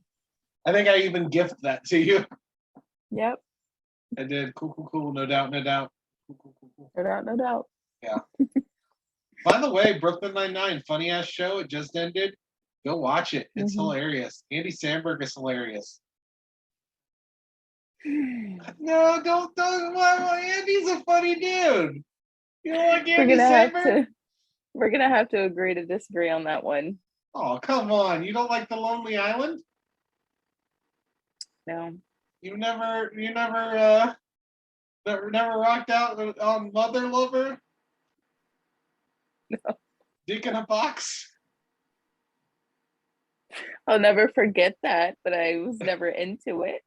I think I even gift that to you. Yep. I did. Cool. No doubt. Cool. No doubt. Yeah. By the way, Brooklyn Nine-Nine, funny ass show. It just ended. Go watch it. It's hilarious. Andy Samberg is hilarious. No, don't. Why? Andy's a funny dude. You don't like We're Andy gonna have Samberg? to we're gonna have to agree to disagree on that one. Oh, come on. You don't like The Lonely Island? No. Never rocked out on Mother Lover? No. Dick in a Box? I'll never forget that, but I was never into it.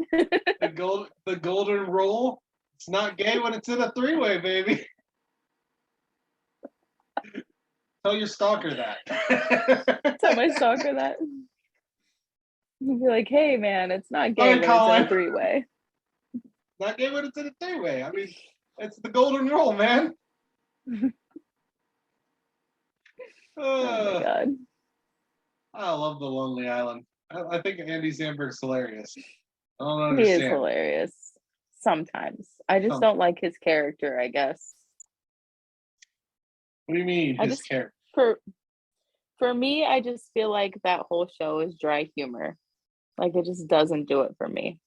The Golden Rule? It's not gay when it's in a three-way, baby. Tell your stalker that. Tell my stalker that. You'd be like, hey man, it's not gay Hi, when it's in Colin. a three-way. Not gay when it's in a three-way. I mean, it's the Golden Rule, man. Oh my god. I love The Lonely Island. I think Andy Samberg's hilarious. I don't He is understand. hilarious. Sometimes. I just don't like his character, I guess. What do you mean, his character? For me, I just feel like that whole show is dry humor. Like it just doesn't do it for me.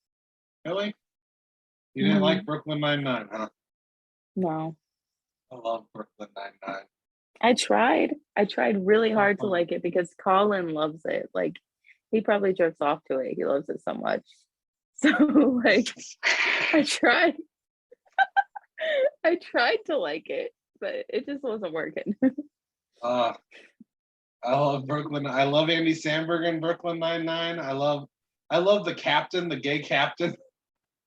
Really? You didn't like Brooklyn Nine-Nine, huh? No. I love Brooklyn Nine-Nine. I tried really hard to like it because Colin loves it. Like he probably jerks off to it. He loves it so much. So like I tried to like it, but it just wasn't working. I love Brooklyn. I love Andy Samberg in Brooklyn Nine-Nine. I love the captain, the gay captain.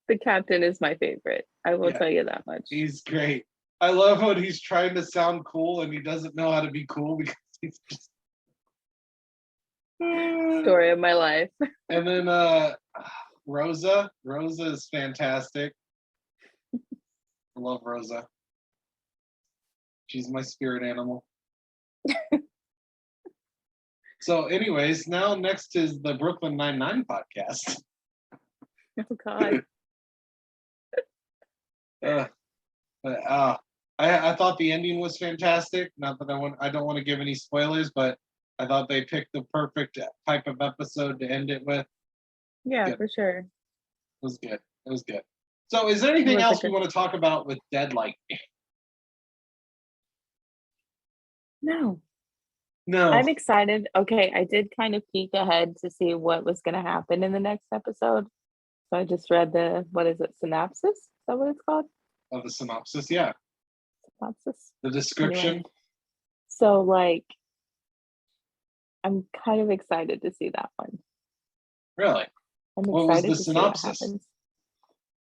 The captain is my favorite. I will tell you that much. He's great. I love when he's trying to sound cool and he doesn't know how to be cool because he's just story of my life. And then Rosa is fantastic. I love Rosa. She's my spirit animal. So anyways, now next is the Brooklyn Nine-Nine podcast. Oh god. I thought the ending was fantastic. Not that I don't want to give any spoilers, but I thought they picked the perfect type of episode to end it with. Yeah, Good. for sure. It was good. It was good. So is there anything else we want to talk about with Dead Like Me? No. No. I'm excited. Okay, I did kind of peek ahead to see what was going to happen in the next episode. So I just read what is it, synopsis? Is that what it's called? Oh, the synopsis, yeah. Synopsis. The description. Anyway. So, like, I'm kind of excited to see that one. Really? I'm What was excited the to synopsis? see what happens.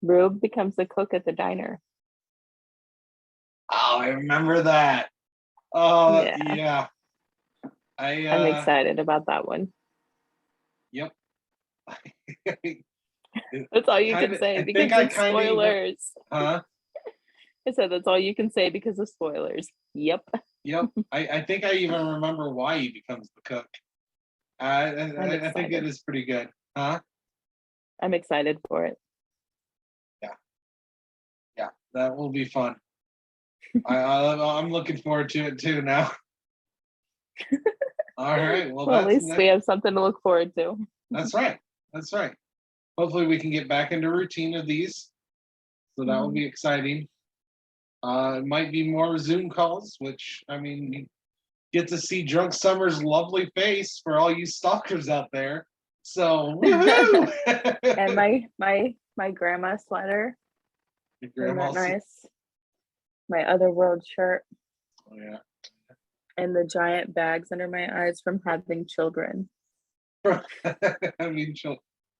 Rube becomes the cook at the diner. Oh, I remember that. Oh, yeah. I'm excited about that one. Yep. That's all you can say because of spoilers. Huh? I said that's all you can say because of spoilers. Yep. Yep. I think I even remember why he becomes the cook. I think it is pretty good. Huh? I'm excited for it. Yeah, that will be fun. I'm looking forward to it too now. All right. Well, at least we have something to look forward to. That's right. Hopefully we can get back into routine of these. So that will be exciting. It might be more Zoom calls, which, I mean, you get to see Drunk Summer's lovely face for all you stalkers out there. So, woohoo! And my grandma sweater. Your grandma nice. My Otherworld shirt. Oh, yeah. And the giant bags under my eyes from having children. I mean,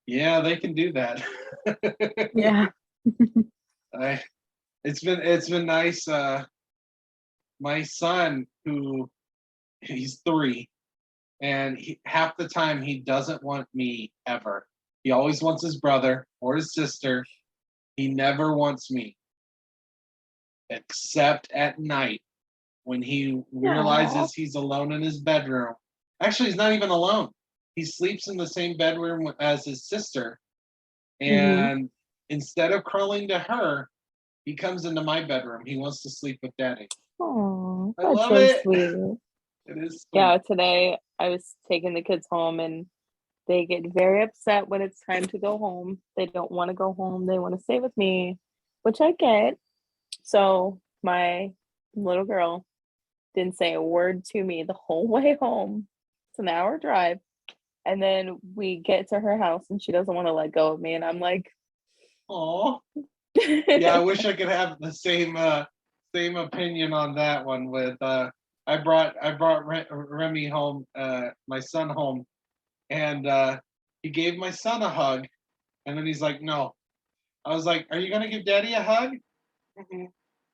yeah, they can do that. Yeah. It's been nice. My son, he's 3, and half the time he doesn't want me ever. He always wants his brother or his sister. He never wants me, except at night when he realizes he's alone in his bedroom. Actually, he's not even alone. He sleeps in the same bedroom as his sister, and instead of crawling to her, he comes into my bedroom. He wants to sleep with Daddy. Oh, I that's love so it. sweet. It is sweet. Yeah, today I was taking the kids home and they get very upset when it's time to go home. They don't want to go home. They want to stay with me, which I get. So my Little girl didn't say a word to me the whole way home. It's an hour drive. And then we get to her house and she doesn't want to let go of me. And I'm like, Oh, yeah. I wish I could have the same opinion on that one. With I brought Remy home, my son home, and he gave my son a hug, and then he's like, "No." I was like, "Are you gonna give Daddy a hug?" "Mhm.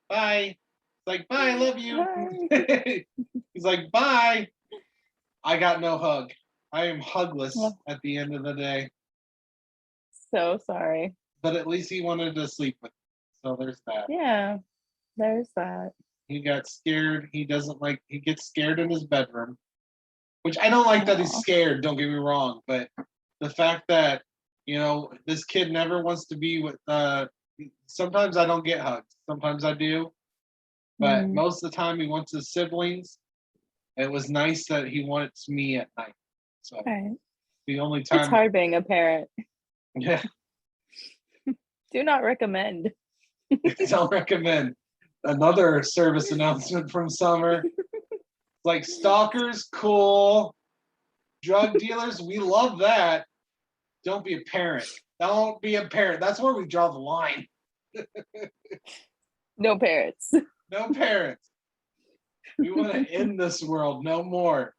Bye." It's like, "Bye, I love you." Bye. He's like, "Bye." I got no hug. I am hugless Oh, at the end of the day. so sorry. But at least he wanted to sleep with me. So there's that. Yeah, there's that. He got scared. He doesn't like, he gets scared in his bedroom, which I don't like that he's Aw. scared, don't get me wrong. But the fact that, this kid never wants to be with, sometimes I don't get hugs. Sometimes I do. But Mm, most of the time he wants his siblings. It was nice that he wants me at night. So right. the only It's time, hard being a parent. yeah, Do not recommend. don't recommend. Another service announcement from Summer. Like stalkers, cool. Drug dealers, we love that. Don't be a parent. Don't be a parent. That's where we draw the line. No parents. No parents. We want to end this world. No more.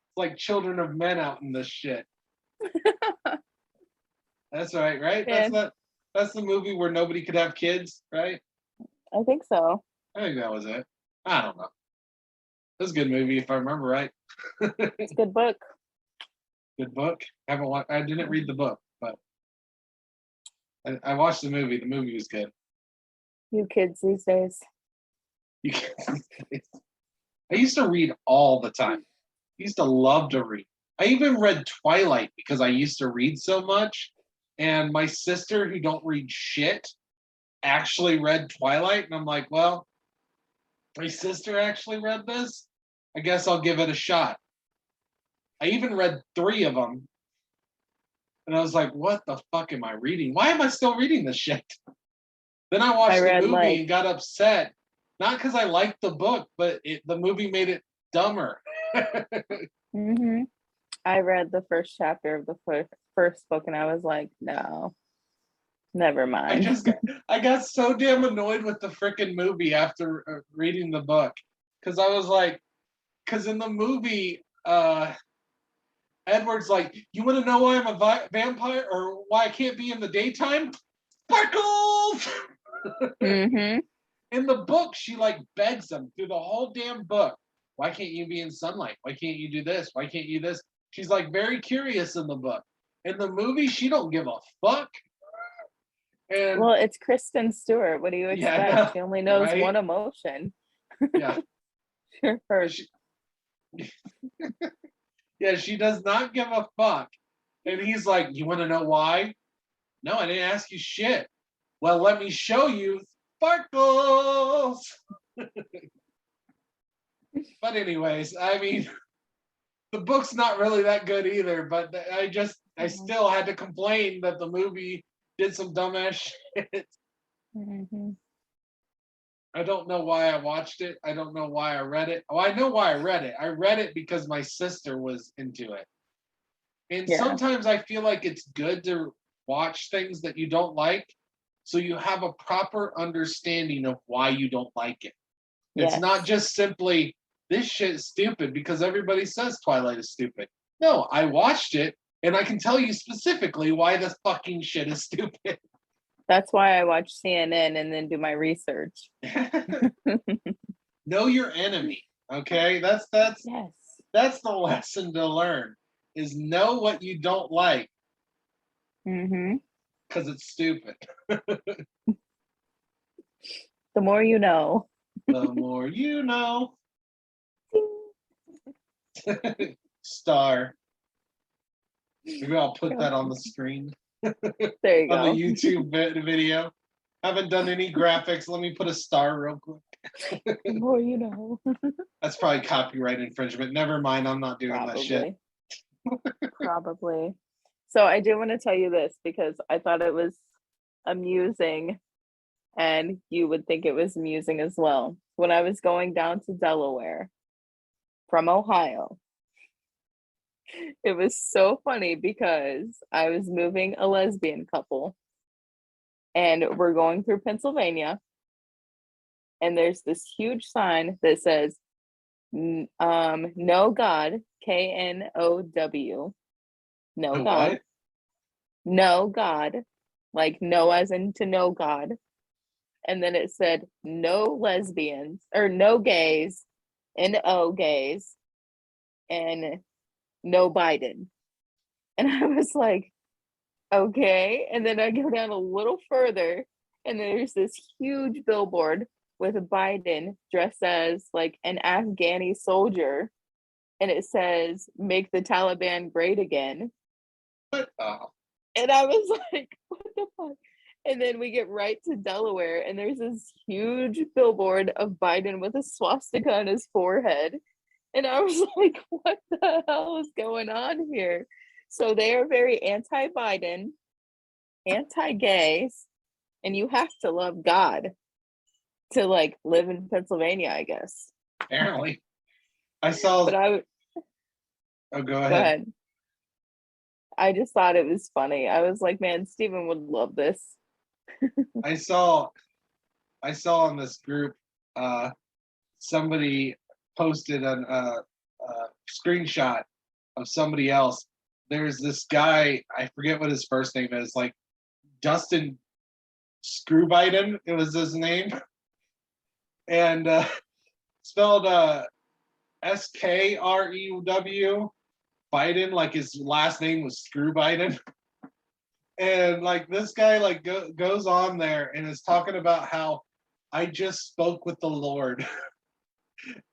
It's like Children of Men out in this shit. That's right, right? Man, That's the movie where nobody could have kids, right? I think so. I think that was it. I don't know. It was a good movie if I remember right. It's a good book. Good book. I didn't read the book, but I watched the movie. The movie was good. You kids these days. You can, I used to read all the time. I used to love to read. I even read Twilight because I used to read so much. And my sister, who don't read shit, actually read Twilight. And I'm like, well, my sister actually read this. I guess I'll give it a shot. I even read 3 of them. And I was like, what the fuck am I reading? Why am I still reading this shit? Then I watched the read movie and got upset. Not because I liked the book, but the movie made it dumber. Mm-hmm. I read the first chapter of the first book and I was like, no, never mind. I got so damn annoyed with the freaking movie after reading the book. Because I was like, because in the movie, Edward's like, you want to know why I'm a vampire or why I can't be in the daytime? Sparkles! Mm-hmm. In the book, she like begs him through the whole damn book. Why can't you be in sunlight? Why can't you do this? Why can't you this? She's like very curious in the book. In the movie, she don't give a fuck. And Well, it's Kristen Stewart. What do you expect? yeah, She only knows right? one emotion. Yeah. Her. Yeah, she does not give a fuck. And he's like, you want to know why? No, I didn't ask you shit. Well, let me show you. Sparkles! But anyways, I mean, the book's not really that good either, but I still had to complain that the movie did some dumbass shit. Mm-hmm. I don't know why I watched it. I don't know why I read it. Oh, I know why I read it. I read it because my sister was into it. And Yeah. sometimes I feel like it's good to watch things that you don't like so you have a proper understanding of why you don't like it. It's Yes. not just simply, this shit is stupid because everybody says Twilight is stupid. No, I watched it and I can tell you specifically why this fucking shit is stupid. That's why I watch CNN and then do my research. Know your enemy. Okay? That's Yes. the lesson to learn is know what you don't like Mm-hmm. because it's stupid. The more you know. The more you know. Star. Maybe I'll put that on the screen. There you On the go. YouTube video. Haven't done any graphics. Let me put a star real quick. The more you know. That's probably copyright infringement. Never mind. I'm not doing that shit. Probably. So I do want to tell you this because I thought it was amusing and you would think it was amusing as well. when I was going down to Delaware from Ohio. It was so funny because I was moving a lesbian couple and we're going through Pennsylvania, and there's this huge sign that says no God, KNOW, no The God, what? no God, like no as in to know God. And then it said no lesbians or no gays, NO gays, and no Biden. And I was like, okay. And then I go down a little further, and there's this huge billboard with Biden dressed as like an Afghani soldier. And it says, make the Taliban great again. What? Oh, And I was like, what the fuck? And then we get right to Delaware, and there's this huge billboard of Biden with a swastika on his forehead. And I was like, what the hell is going on here? So they are very anti-Biden, anti-gays, and you have to love God to like live in Pennsylvania, I guess. apparently. I saw. But I would Oh, go go ahead. ahead. I just thought it was funny. I was like, man, Steven would love this. I saw in this group, somebody posted a screenshot of somebody else. There's this guy, I forget what his first name is, like Dustin Screwbiden, it was his name, and spelled Skrew Biden, like his last name was Screwbiden. And like this guy like goes on there and is talking about how I just spoke with the Lord.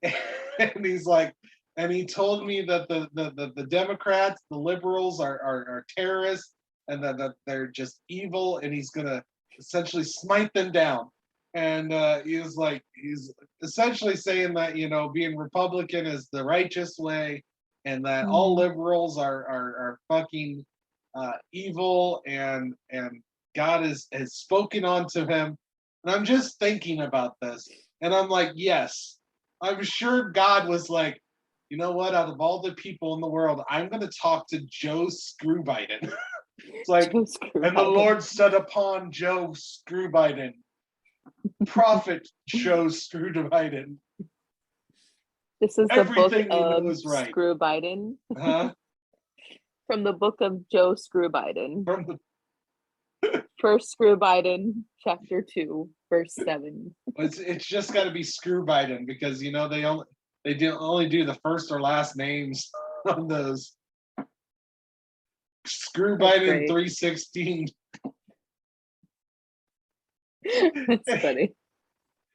And he's like, and he told me that the Democrats, the liberals are terrorists, and that they're just evil, and he's gonna essentially smite them down. And he's essentially saying that, you know, being Republican is the righteous way, and that all liberals are fucking evil, and God has spoken onto him. And I'm just thinking about this, and I'm like, yes, I'm sure God was like, you know what? Out of all the people in the world, I'm going to talk to Joe Screwbiden. It's like, and the Lord set upon Joe Screwbiden, prophet Joe Screwbiden. This is the book of right. Screw Biden. Huh? From the book of Joe Screw Biden. From the First Screw Biden, chapter 2, verse 7. It's just got to be Screw Biden, because you know they only do the first or last names on those. Screw Biden 316. That's funny.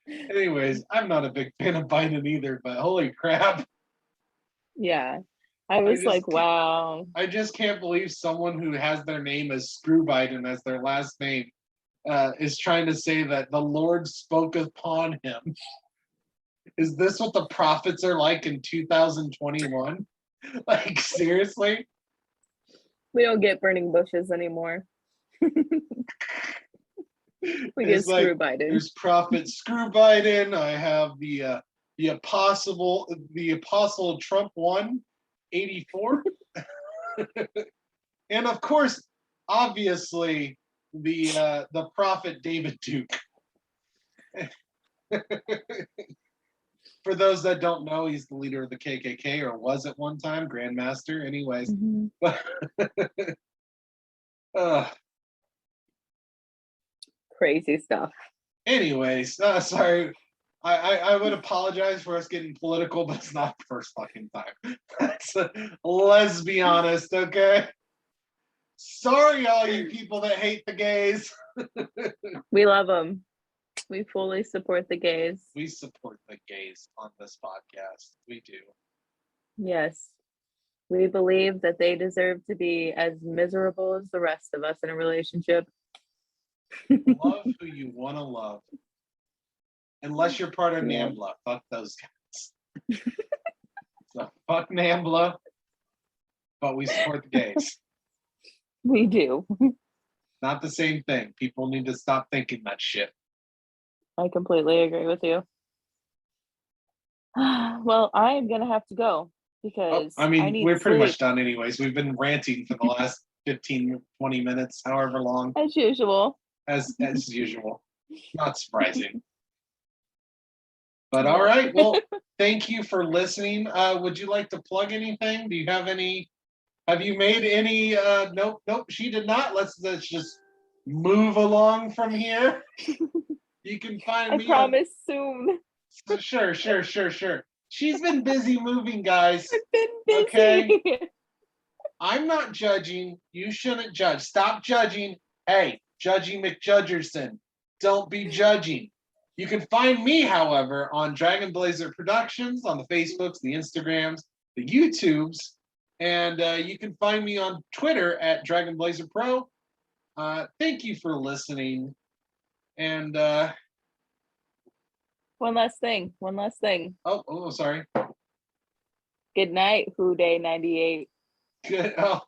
Anyways, I'm not a big fan of Biden either, but holy crap. Yeah. I was like, wow. I just can't believe someone who has their name as Screw Biden as their last name is trying to say that the Lord spoke upon him. Is this what the prophets are like in 2021? Like, seriously? We don't get burning bushes anymore. We get Screw Biden. There's prophet Screw Biden. I have the apostle Trump 184. And of course, obviously, the prophet David Duke. For those that don't know, he's the leader of the KKK, or was at one time, Grand Master. Anyways, crazy stuff. Anyways, sorry. I would apologize for us getting political, but it's not the first fucking time. Let's be honest, okay? Sorry, all you people that hate the gays. We love them. We fully support the gays. We support the gays on this podcast. We do. Yes. We believe that they deserve to be as miserable as the rest of us in a relationship. Love who you want to love. Unless you're part of NAMBLA. Fuck those guys. So fuck NAMBLA, but we support the gays. We do. Not the same thing. People need to stop thinking that shit. I completely agree with you. Well, I am gonna have to go Oh, because I I mean, need we're pretty much sleep done anyways. We've been ranting for the last 15, 20 minutes, however long, as usual. as usual. Not surprising. But all Yeah. right, well, thank you for listening. Would you like to plug anything? Do you have any? Have you made any? Nope, nope. She did not. Let's just move along from here. You can find I me on. promise soon. Sure. She's been busy moving, guys. I've been busy. Okay. I'm not judging. You shouldn't judge. Stop judging. Hey, Judgy McJudgerson, don't be judging. You can find me, however, on Dragon Blazer Productions on the Facebooks, the Instagrams, the YouTubes, and you can find me on Twitter at Dragon Blazer Pro. Thank you for listening. And One last thing. oh, sorry. Good night, Who Day 98. Good. Oh.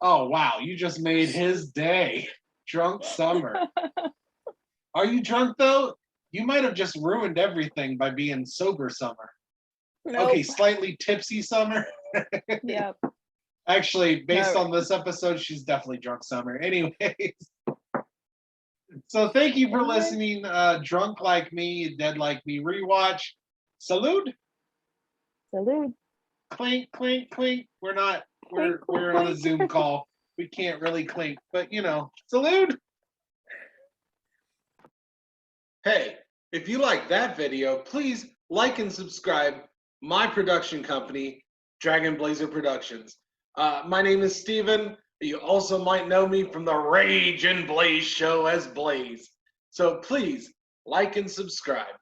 Oh wow, you just made his day. Drunk summer. Are you drunk though? You might have just ruined everything by being sober summer. Nope. Okay, slightly tipsy summer. Yep. Actually, based No. on this episode, she's definitely drunk summer. Anyways. So thank you for listening. Drunk Like Me, Dead Like Me rewatch. Salute. Salute. Clink, clink, clink. We're not Clink, we're on a clink. Zoom call. We can't really clink, but you know, salute. Hey, if you like that video, please like and subscribe my production company, Dragon Blazer Productions. My name is Steven. You also might know me from the Rage and Blaze show as Blaze. So please like and subscribe.